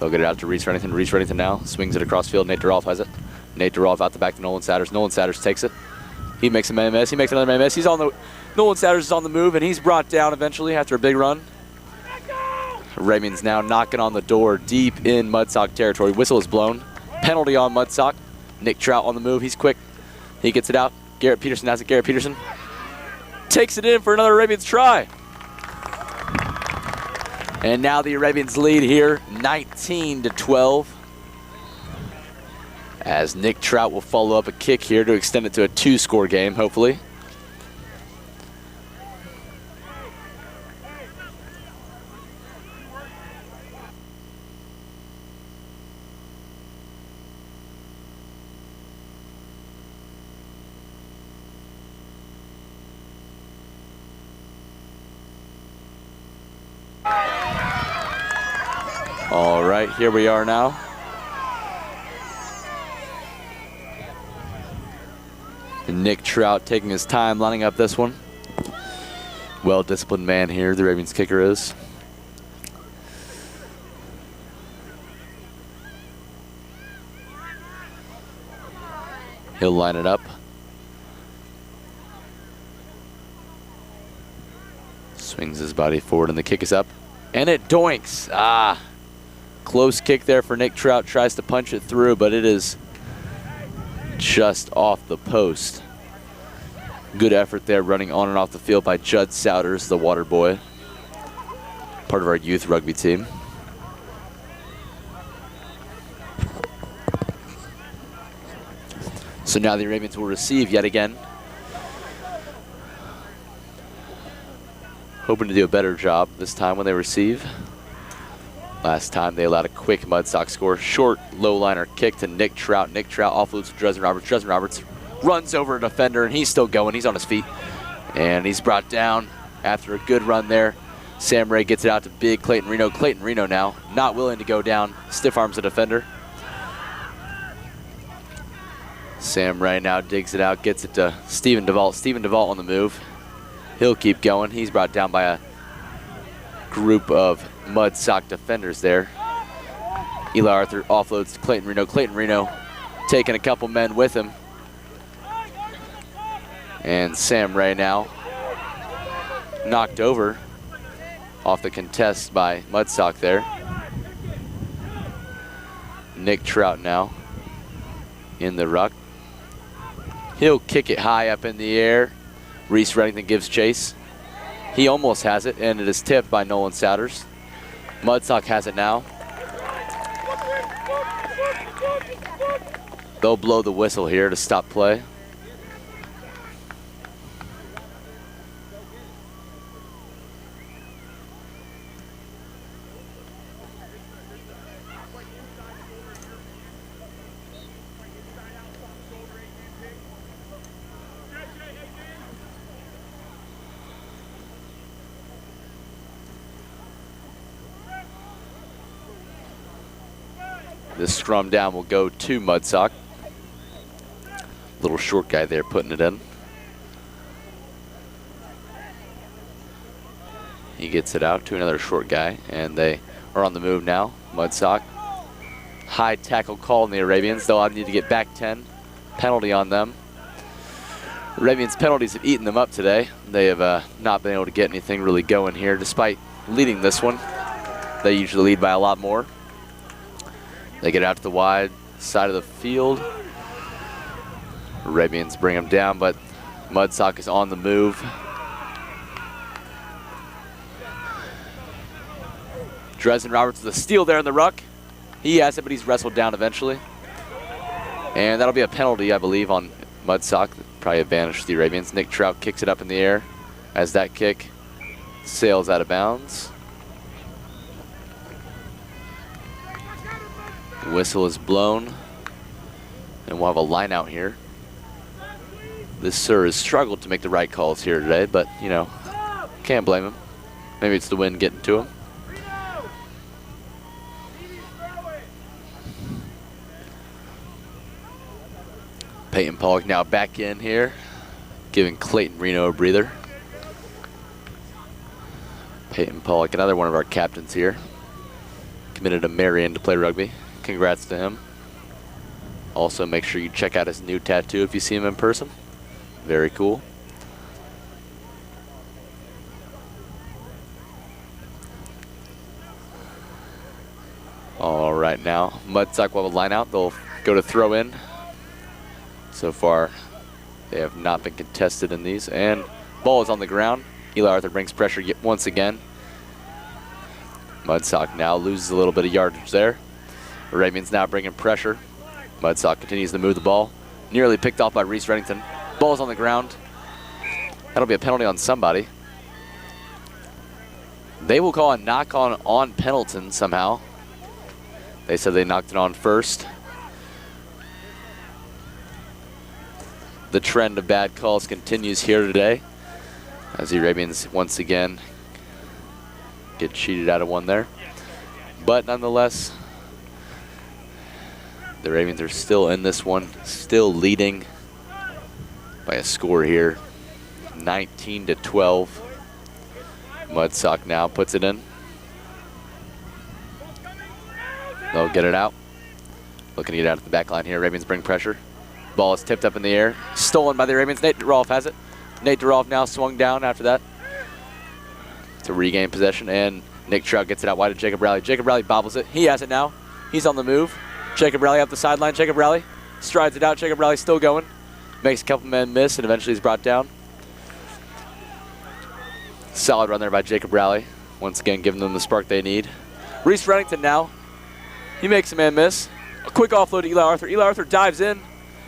They'll get it out to Reese Reddington. Reese Reddington now swings it across field. Nate DeRolf has it. Nate DeRolf out the back to Nolan Satters. Nolan Satters takes it. He makes a man miss. He makes another man miss. He's on the Nolan Satters is on the move, and he's brought down eventually after a big run. Ravens now knocking on the door deep in Mudsock territory. Whistle is blown. Penalty on Mudsock. Nick Trout on the move. He's quick. He gets it out. Garrett Peterson has it. Garrett Peterson takes it in for another Arabians try. And now the Arabians lead here, 19-12. As Nick Trout will follow up a kick here to extend it to a 2-score game, hopefully. All right, here we are now. And Nick Trout taking his time lining up this one. Well-disciplined man here, the Ravens kicker is. He'll line it up. Swings his body forward and the kick is up. And it doinks. Ah, close kick there for Nick Trout. Tries to punch it through, but it is just off the post. Good effort there running on and off the field by Judd Souders, the water boy. Part of our youth rugby team. So now the Arabians will receive yet again. Hoping to do a better job this time when they receive. Last time they allowed a quick Mudsocks score. Short, low liner kick to Nick Trout. Nick Trout offloads to Dresden Roberts. Dresden Roberts runs over a defender and he's still going. He's on his feet. And he's brought down after a good run there. Sam Ray gets it out to big Clayton Reno. Clayton Reno now not willing to go down. Stiff arms the defender. Sam Ray now digs it out, gets it to Stephen DeVault. Stephen DeVault on the move. He'll keep going. He's brought down by a group of Mudsock defenders there. Eli Arthur offloads to Clayton Reno. Clayton Reno taking a couple men with him. And Sam Ray now knocked over off the contest by Mudsock there. Nick Trout now in the ruck. He'll kick it high up in the air. Reese Reddington gives chase. He almost has it, and it is tipped by Nolan Souders. Mudsock has it now. They'll blow the whistle here to stop play. This scrum down will go to Mudsock. Little short guy there putting it in. He gets it out to another short guy, and they are on the move now. Mudsock. High tackle call on the Arabians. They'll need to get back 10. Penalty on them. Arabians' penalties have eaten them up today. They have not been able to get anything really going here, despite leading this one. They usually lead by a lot more. They get out to the wide side of the field. Arabians bring them down, but Mudsock is on the move. Dresden Roberts with a steal there in the ruck. He has it, but he's wrestled down eventually. And that'll be a penalty, I believe, on Mudsock. Probably advantage to the Arabians. Nick Trout kicks it up in the air as that kick sails out of bounds. Whistle is blown, and we'll have a line out here. This sir has struggled to make the right calls here today, but, you know, can't blame him. Maybe it's the wind getting to him. Peyton Pollock now back in here, giving Clayton Reno a breather. Peyton Pollock, another one of our captains here, committed to Marion to play rugby. Congrats to him. Also, make sure you check out his new tattoo if you see him in person. Very cool. All right, now Mudsock will have a line out. They'll go to throw in. So far, they have not been contested in these, and Ball is on the ground. Eli Arthur brings pressure once again. Mudsock now loses a little bit of yardage there. Arabians now bringing pressure. Mudsock continues to move the ball. Nearly picked off by Reese Reddington. Ball's on the ground. That'll be a penalty on somebody. They will call a knock on Pendleton somehow. They said they knocked it on first. The trend of bad calls continues here today as the Arabians once again get cheated out of one there. But nonetheless, the Arabians are still in this one, still leading by a score here, 19-12. Mudsock now puts it in. They'll get it out. Looking to get out of the back line here. Arabians bring pressure. Ball is tipped up in the air. Stolen by the Arabians. Nate DeRolf has it. Nate DeRolf now swung down after that to regain possession. And Nick Trout gets it out wide to Jacob Rowley. Jacob Rowley bobbles it. He has it now. He's on the move. Jacob Rowley up the sideline. Jacob Rowley strides it out. Jacob Rowley still going. Makes a couple men miss and eventually is brought down. Solid run there by Jacob Rowley. Once again giving them the spark they need. Reese Reddington now. He makes a man miss. A quick offload to Eli Arthur. Eli Arthur dives in.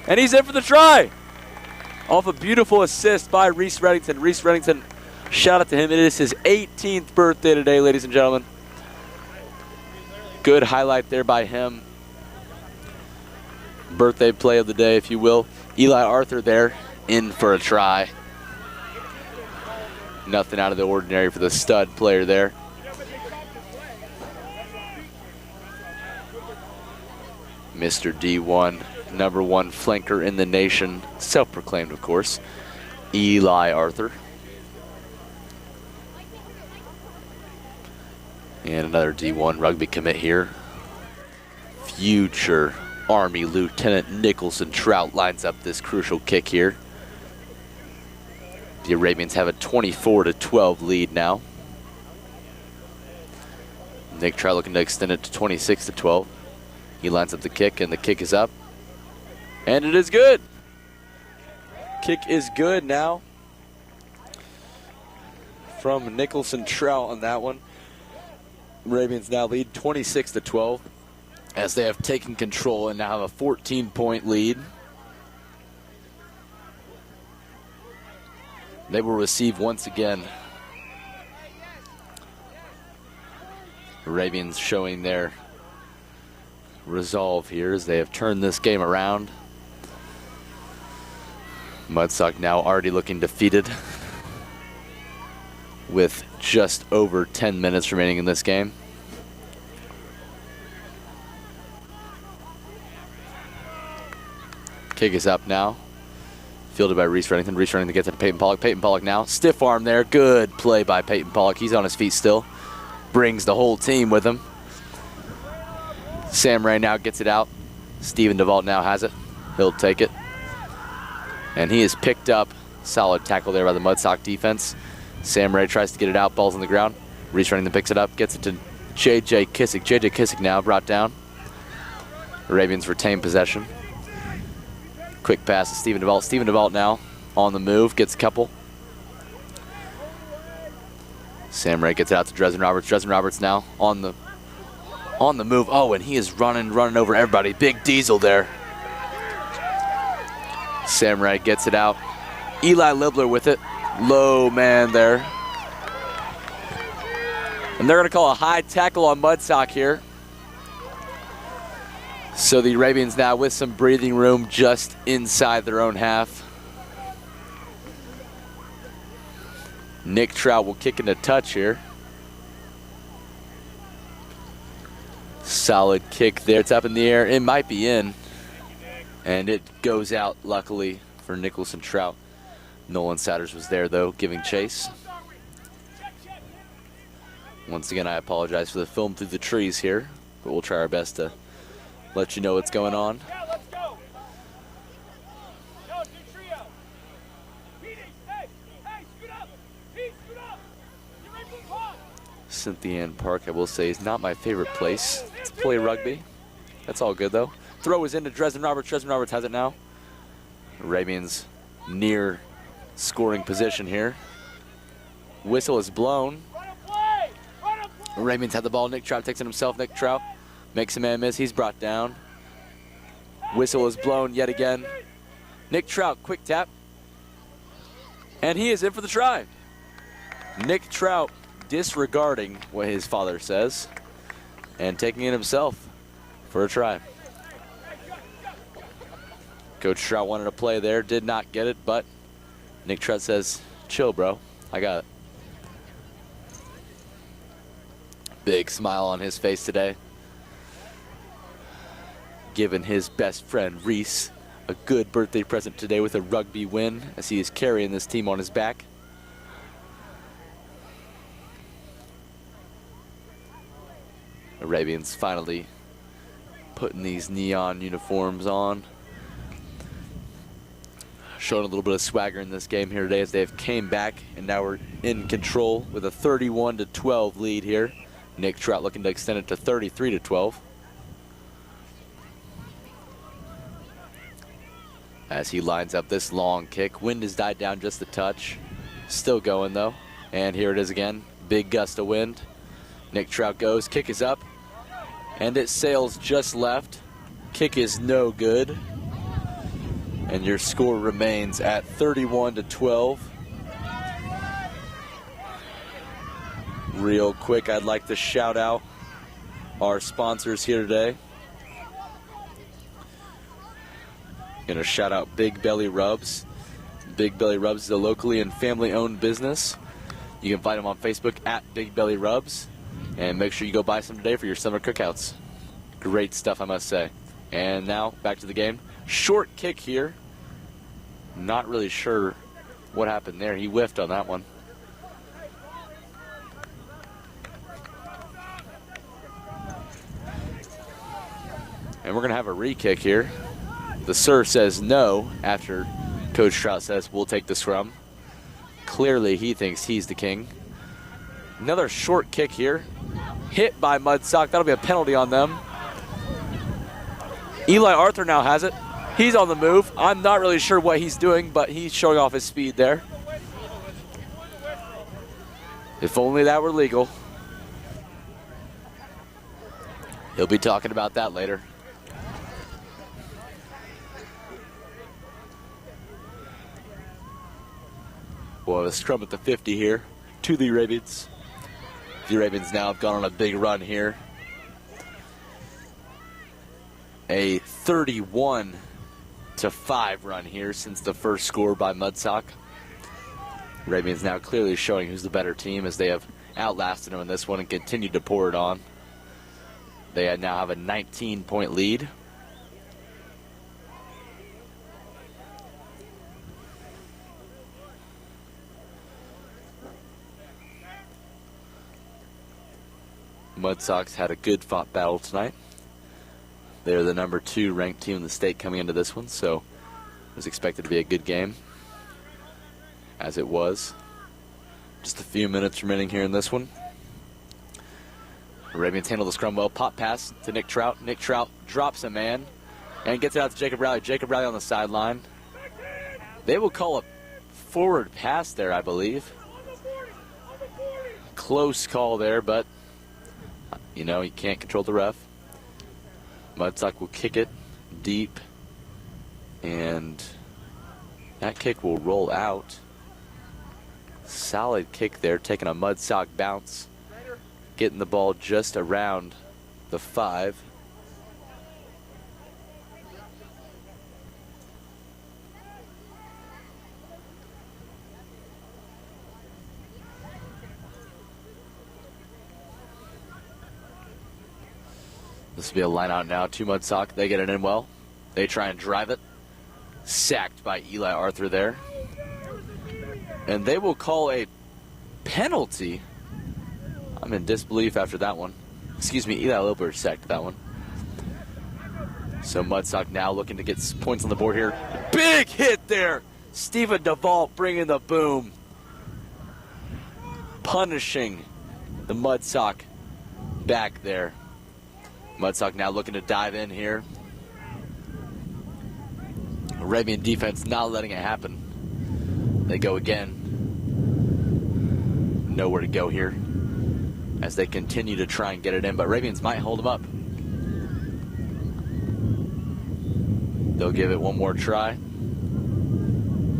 And he's in for the try. Off a beautiful assist by Reese Reddington. Reese Reddington, shout out to him. It is his 18th birthday today, ladies and gentlemen. Good highlight there by him. Birthday play of the day, if you will. Eli Arthur there, in for a try. Nothing out of the ordinary for the stud player there. Mr. D1. #1 flanker in the nation, self-proclaimed, of course, Eli Arthur. And another D1 rugby commit here. Future Army Lieutenant Nicholson Trout lines up this crucial kick here. The Arabians have a 24-12 lead now. Nick Trout looking to extend it to 26-12. He lines up the kick, and the kick is up. And it is good. Kick is good now from Nicholson Trout on that one. Arabians now lead 26-12 as they have taken control and now have a 14-point lead. They will receive once again. Arabians showing their resolve here as they have turned this game around. Mudsock now already looking defeated with just over 10 minutes remaining in this game. Kick is up now. Fielded by Reese Reddington. Reese Reddington gets it to Peyton Pollock. Peyton Pollock now. Stiff arm there. Good play by Peyton Pollock. He's on his feet still. Brings the whole team with him. Sam Ray now gets it out. Stephen DeVault now has it. He'll take it. And he is picked up. Solid tackle there by the Mudsock defense. Sam Ray tries to get it out. Ball's on the ground. Reese Reddington picks it up. Gets it to J.J. Kissick. J.J. Kissick now brought down. Arabians retain possession. Quick pass to Stephen DeVault. Stephen DeVault now on the move. Gets a couple. Sam Ray gets it out to Dresden Roberts. Dresden Roberts now on the move. Oh, and he is running over everybody. Big Diesel there. Sam Ray gets it out. Eli Libler with it. Low man there. And they're going to call a high tackle on Mudsock here. So the Arabians now with some breathing room just inside their own half. Nick Trout will kick into touch here. Solid kick there. It's up in the air. It might be in. And it goes out, luckily, for Nicholson Trout. Nolan Satters was there, though, giving chase. Once again, I apologize for the film through the trees here, but we'll try our best to let you know what's going on. Cynthia Ann Park, I will say, is not my favorite place to play rugby. That's all good, though. Throw is into Dresden Roberts. Dresden Roberts has it now. Arabians near scoring position here. Whistle is blown. Arabians have the ball. Nick Trout takes it himself. Nick Trout makes a man miss. He's brought down. Whistle is blown yet again. Nick Trout, quick tap. And he is in for the try. Nick Trout disregarding what his father says and taking it himself for a try. Coach Trout wanted to play there, did not get it, but Nick Trout says, chill, bro, I got it. Big smile on his face today, giving his best friend Reese a good birthday present today with a rugby win as he is carrying this team on his back. Arabians finally putting these neon uniforms on. Showing a little bit of swagger in this game here today as they have came back and now we're in control with a 31-12 lead here. Nick Trout looking to extend it to 33-12. As he lines up this long kick. Wind has died down just a touch. Still going though. And here it is again. Big gust of wind. Nick Trout goes. Kick is up. And it sails just left. Kick is no good. And your score remains at 31-12. Real quick, I'd like to shout out our sponsors here today. Gonna shout out Big Belly Rubs. Big Belly Rubs is a locally and family-owned business. You can find them on Facebook at Big Belly Rubs. And make sure you go buy some today for your summer cookouts. Great stuff, I must say. And now, back to the game. Short kick here. Not really sure what happened there. He whiffed on that one. And we're going to have a re-kick here. The sir says no after Coach Trout says we'll take the scrum. Clearly he thinks he's the king. Another short kick here. Hit by Mudsock. That'll be a penalty on them. Eli Arthur now has it. He's on the move. I'm not really sure what he's doing, but he's showing off his speed there. If only that were legal. He'll be talking about that later. We'll have a scrum at the 50 here to the Arabians. The Arabians now have gone on a big run here. A 31-5 run here since the first score by Mudsock. Arabians now clearly showing who's the better team as they have outlasted them in this one and continued to pour it on. They now have a 19-point lead. Mudsocks had a good fought battle tonight. They're the number 2 ranked team in the state coming into this one, so it was expected to be a good game, as it was. Just a few minutes remaining here in this one. Arabians handle the scrum well. Pop pass to Nick Trout. Nick Trout drops a man and gets it out to Jacob Rowley. Jacob Rowley on the sideline. They will call a forward pass there, I believe. Close call there, but you know, you can't control the ref. Mudsock will kick it deep, and that kick will roll out. Solid kick there, taking a Mudsock bounce, getting the ball just around the 5. This will be a line out now to Mudsock. They get it in well. They try and drive it. Sacked by Eli Arthur there. And they will call a penalty. I'm in disbelief after that one. Excuse me, Eli Lilbert sacked that one. So Mudsock now looking to get points on the board here. Big hit there. Stephen DeVault bringing the boom. Punishing the Mudsock back there. Mudsock now looking to dive in here. Arabian defense not letting it happen. They go again. Nowhere to go here as they continue to try and get it in, but Arabians might hold them up. They'll give it one more try.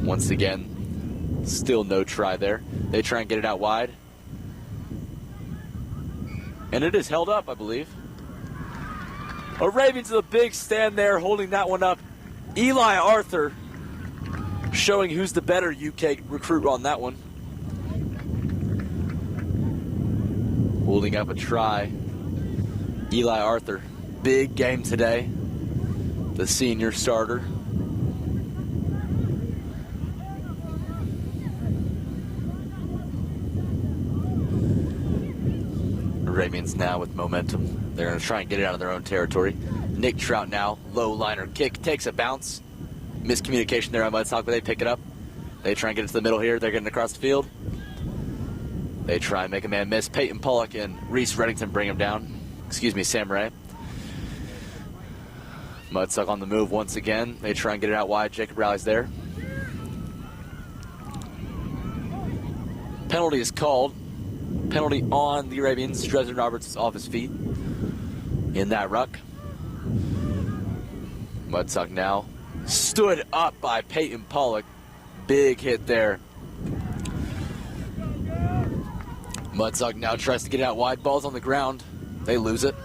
Once again, still no try there. They try and get it out wide. And it is held up, I believe. Arabians with a big stand there, holding that one up. Eli Arthur showing who's the better UK recruit on that one. Holding up a try. Eli Arthur, big game today. The senior starter. Arabians now with momentum. They're going to try and get it out of their own territory. Nick Trout now, low liner kick, takes a bounce. Miscommunication there on Mudsock, but they pick it up. They try and get it to the middle here. They're getting across the field. They try and make a man miss. Peyton Pollock and Reese Reddington bring him down. Excuse me, Samurai. Mudsock on the move once again. They try and get it out wide. Jacob Rowley's there. Penalty is called. Penalty on the Arabians. Dresden Roberts is off his feet in that ruck. Mudsock now stood up by Peyton Pollock. Big hit there. Mudsock now tries to get it out wide. Ball's on the ground. They lose it.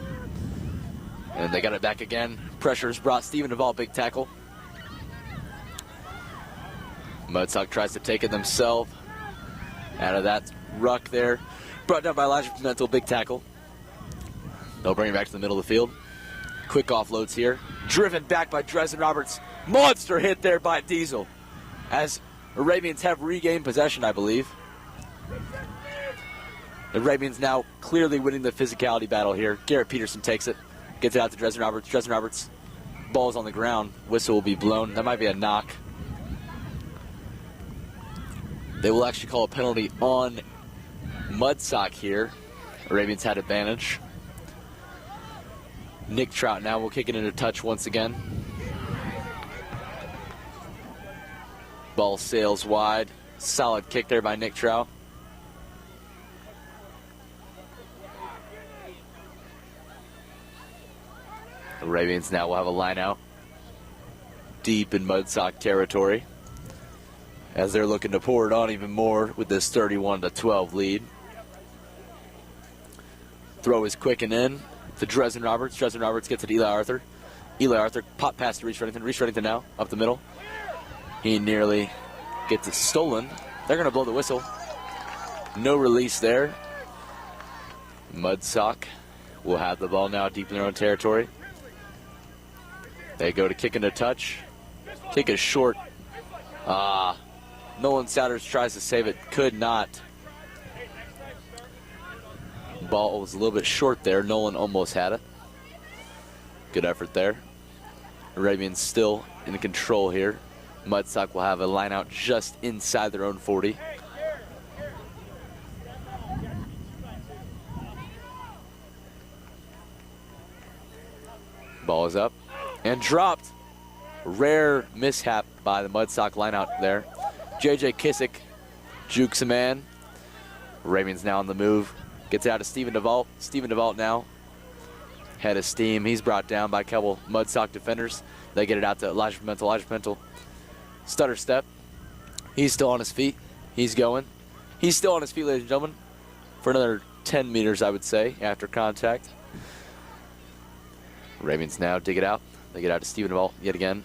And they got it back again. Pressure is brought. Stephen Duvall, big tackle. Mudsock tries to take it themselves out of that ruck there. Brought down by Elijah Pimentel, big tackle. They'll bring it back to the middle of the field. Quick offloads here. Driven back by Dresden Roberts. Monster hit there by Diesel. As Arabians have regained possession, I believe. The Arabians now clearly winning the physicality battle here. Garrett Peterson takes it. Gets it out to Dresden Roberts. Dresden Roberts. Ball's on the ground. Whistle will be blown. That might be a knock. They will actually call a penalty on Mudsock here. Arabians had advantage. Nick Trout now will kick it into touch once again. Ball sails wide. Solid kick there by Nick Trout. Arabians now will have a line out deep in Mudsock territory as they're looking to pour it on even more with this 31-12 lead. Throw is quick and in to Dresden Roberts. Dresden Roberts gets it to Eli Arthur. Eli Arthur pop pass to Reese Reddington. Reese Reddington now up the middle. He nearly gets it stolen. They're going to blow the whistle. No release there. Mudsock will have the ball now deep in their own territory. They go to kick into touch. Kick is short. Nolan Souders tries to save it. Could not. Ball was a little bit short there. Nolan almost had it. Good effort there. Arabians still in control here. Mudsock will have a line out just inside their own 40. Ball is up and dropped. Rare mishap by the Mudsock lineout there. J.J. Kissick jukes a man. Arabians now on the move. Gets it out to Stephen Duvall. Stephen Duvall now head of steam. He's brought down by a couple Mudsock defenders. They get it out to Elijah Pimentel. Elijah Pimentel, stutter step. He's still on his feet. He's going. He's still on his feet, ladies and gentlemen, for another 10 meters, I would say, after contact. Arabians now dig it out. They get out to Stephen Duvall yet again.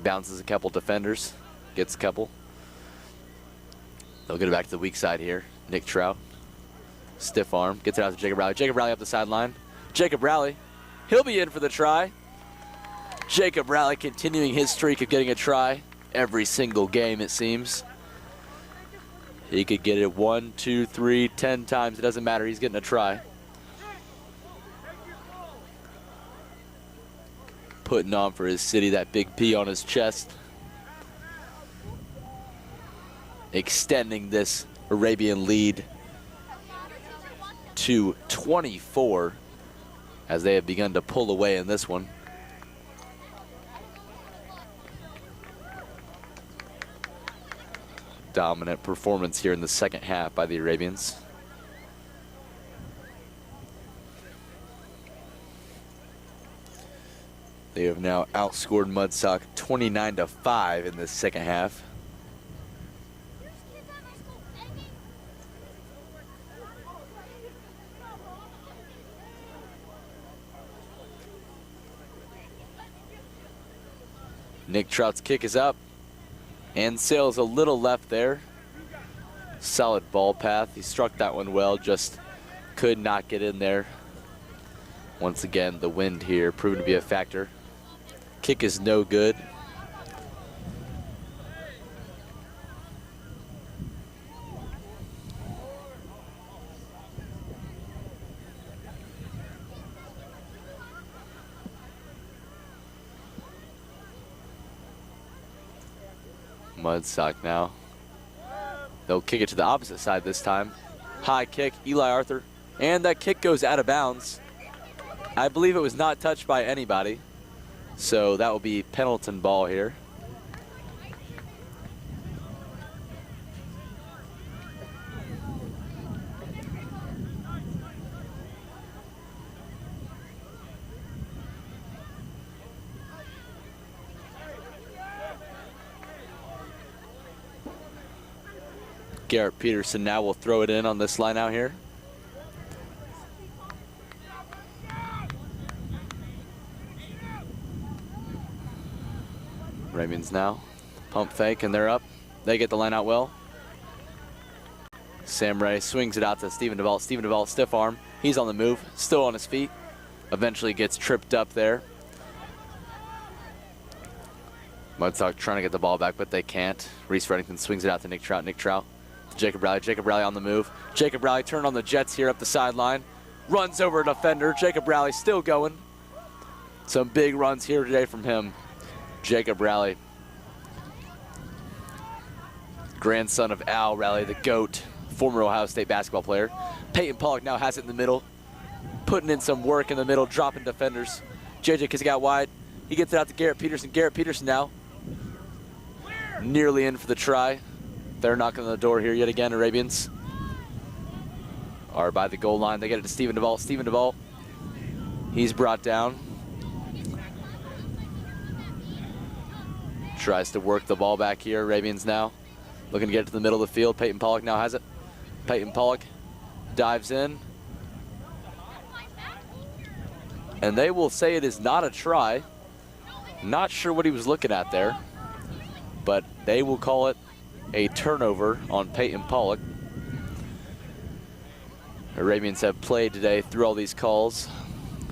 Bounces a couple defenders. Gets a couple. They'll get it back to the weak side here. Nick Trout. Stiff arm. Gets it out to Jacob Rowley. Jacob Rowley up the sideline. Jacob Rowley. He'll be in for the try. Jacob Rowley continuing his streak of getting a try every single game, it seems. He could get it 1, 2, 3, 10 times. It doesn't matter. He's getting a try. Putting on for his city, that big P on his chest. Extending this Arabian lead to 24 as they have begun to pull away in this one. dominant performance here in the second half by the Arabians. They have now outscored Mudsocks 29-5 in the second half. Nick Trout's kick is up and sails a little left there. Solid ball path. He struck that one well, just could not get in there. Once again, the wind here proven to be a factor. Kick is no good. Mudsock now. They'll kick it to the opposite side this time. High kick, Eli Arthur. And that kick goes out of bounds. I believe it was not touched by anybody. So that will be Pendleton ball here. Garrett Peterson now will throw it in on this line out here. Ravens now. Pump fake and they're up. They get the line out well. Sam Ray swings it out to Stephen DeVault. Stephen DeVault, stiff arm. He's on the move, still on his feet. Eventually gets tripped up there. Mudsock trying to get the ball back, but they can't. Reese Reddington swings it out to Nick Trout. Nick Trout. Jacob Rowley. Jacob Rowley on the move. Jacob Rowley turned on the Jets here up the sideline. Runs over a defender. Jacob Rowley still going. Some big runs here today from him. Jacob Rowley. Grandson of Al Rowley, the GOAT, former Ohio State basketball player. Peyton Pollock now has it in the middle. Putting in some work in the middle, dropping defenders. JJ Kissick out wide. He gets it out to Garrett Peterson. Garrett Peterson now. Nearly in for the try. They're knocking on the door here yet again, Arabians. Are by the goal line. They get it to Stephen DeVault. Stephen DeVault. He's brought down. Tries to work the ball back here. Arabians now looking to get it to the middle of the field. Peyton Pollock now has it. Peyton Pollock dives in. And they will say it is not a try. Not sure what he was looking at there. But they will call it a turnover on Peyton Pollock. Arabians have played today through all these calls.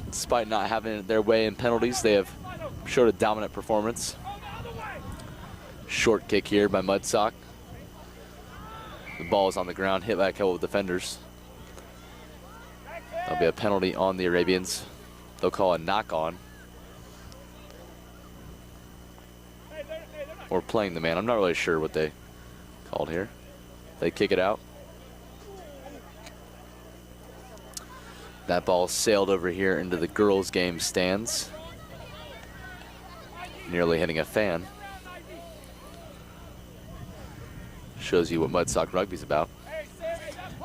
Despite not having it their way in penalties, they have showed a dominant performance. Short kick here by Mudsock. The ball is on the ground, hit by a couple of defenders. That'll be a penalty on the Arabians. They'll call a knock on. Or playing the man. I'm not really sure what they called here. They kick it out. That ball sailed over here into the girls' game stands. Nearly hitting a fan. Shows you what Mudsock Rugby's about.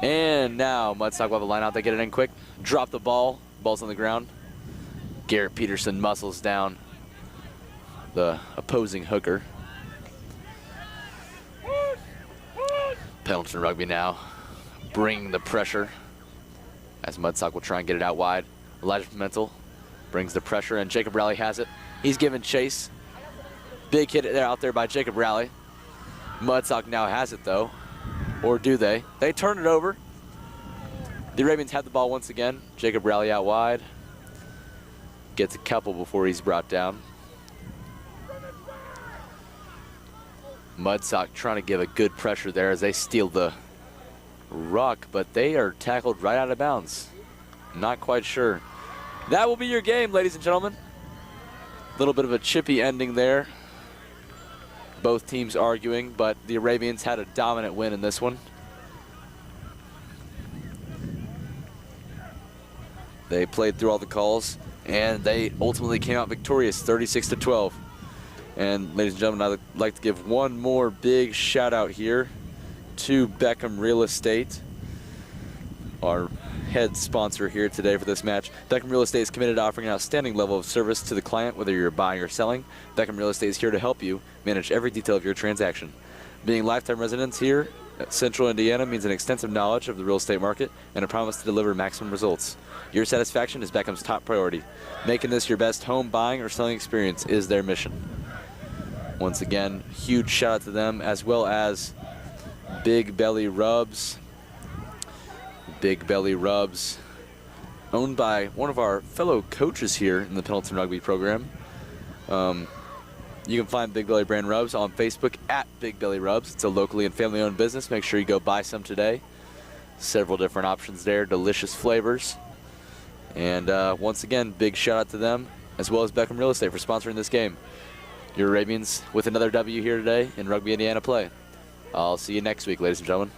And now Mudsock will have a line out. They get it in quick. Drop the ball. Ball's on the ground. Garrett Peterson muscles down the opposing hooker. Pendleton Rugby now bringing the pressure as Mudsock will try and get it out wide. Elijah Pimentel brings the pressure and Jacob Rowley has it. He's given chase. Big hit there out there by Jacob Rowley. Mudsock now has it though, or do they? They turn it over. The Arabians have the ball once again. Jacob Rowley out wide. Gets a couple before he's brought down. Mudsock trying to give a good pressure there as they steal the ruck, but they are tackled right out of bounds. Not quite sure. That will be your game, ladies and gentlemen. A little bit of a chippy ending there. Both teams arguing, but the Arabians had a dominant win in this one. They played through all the calls, and they ultimately came out victorious, 36-12. And ladies and gentlemen, I'd like to give one more big shout out here to Beckham Real Estate, our head sponsor here today for this match. Beckham Real Estate is committed to offering an outstanding level of service to the client, whether you're buying or selling. Beckham Real Estate is here to help you manage every detail of your transaction. Being lifetime residents here at Central Indiana means an extensive knowledge of the real estate market and a promise to deliver maximum results. Your satisfaction is Beckham's top priority. Making this your best home buying or selling experience is their mission. Once again, huge shout out to them, as well as Big Belly Rubs. Big Belly Rubs, owned by one of our fellow coaches here in the Pendleton Rugby program. You can find Big Belly brand rubs on Facebook at Big Belly Rubs. It's a locally and family-owned business. Make sure you go buy some today. Several different options there, delicious flavors. And once again, big shout out to them, as well as Beckham Real Estate for sponsoring this game. Your Arabians with another W here today in Rugby Indiana play. I'll see you next week, ladies and gentlemen.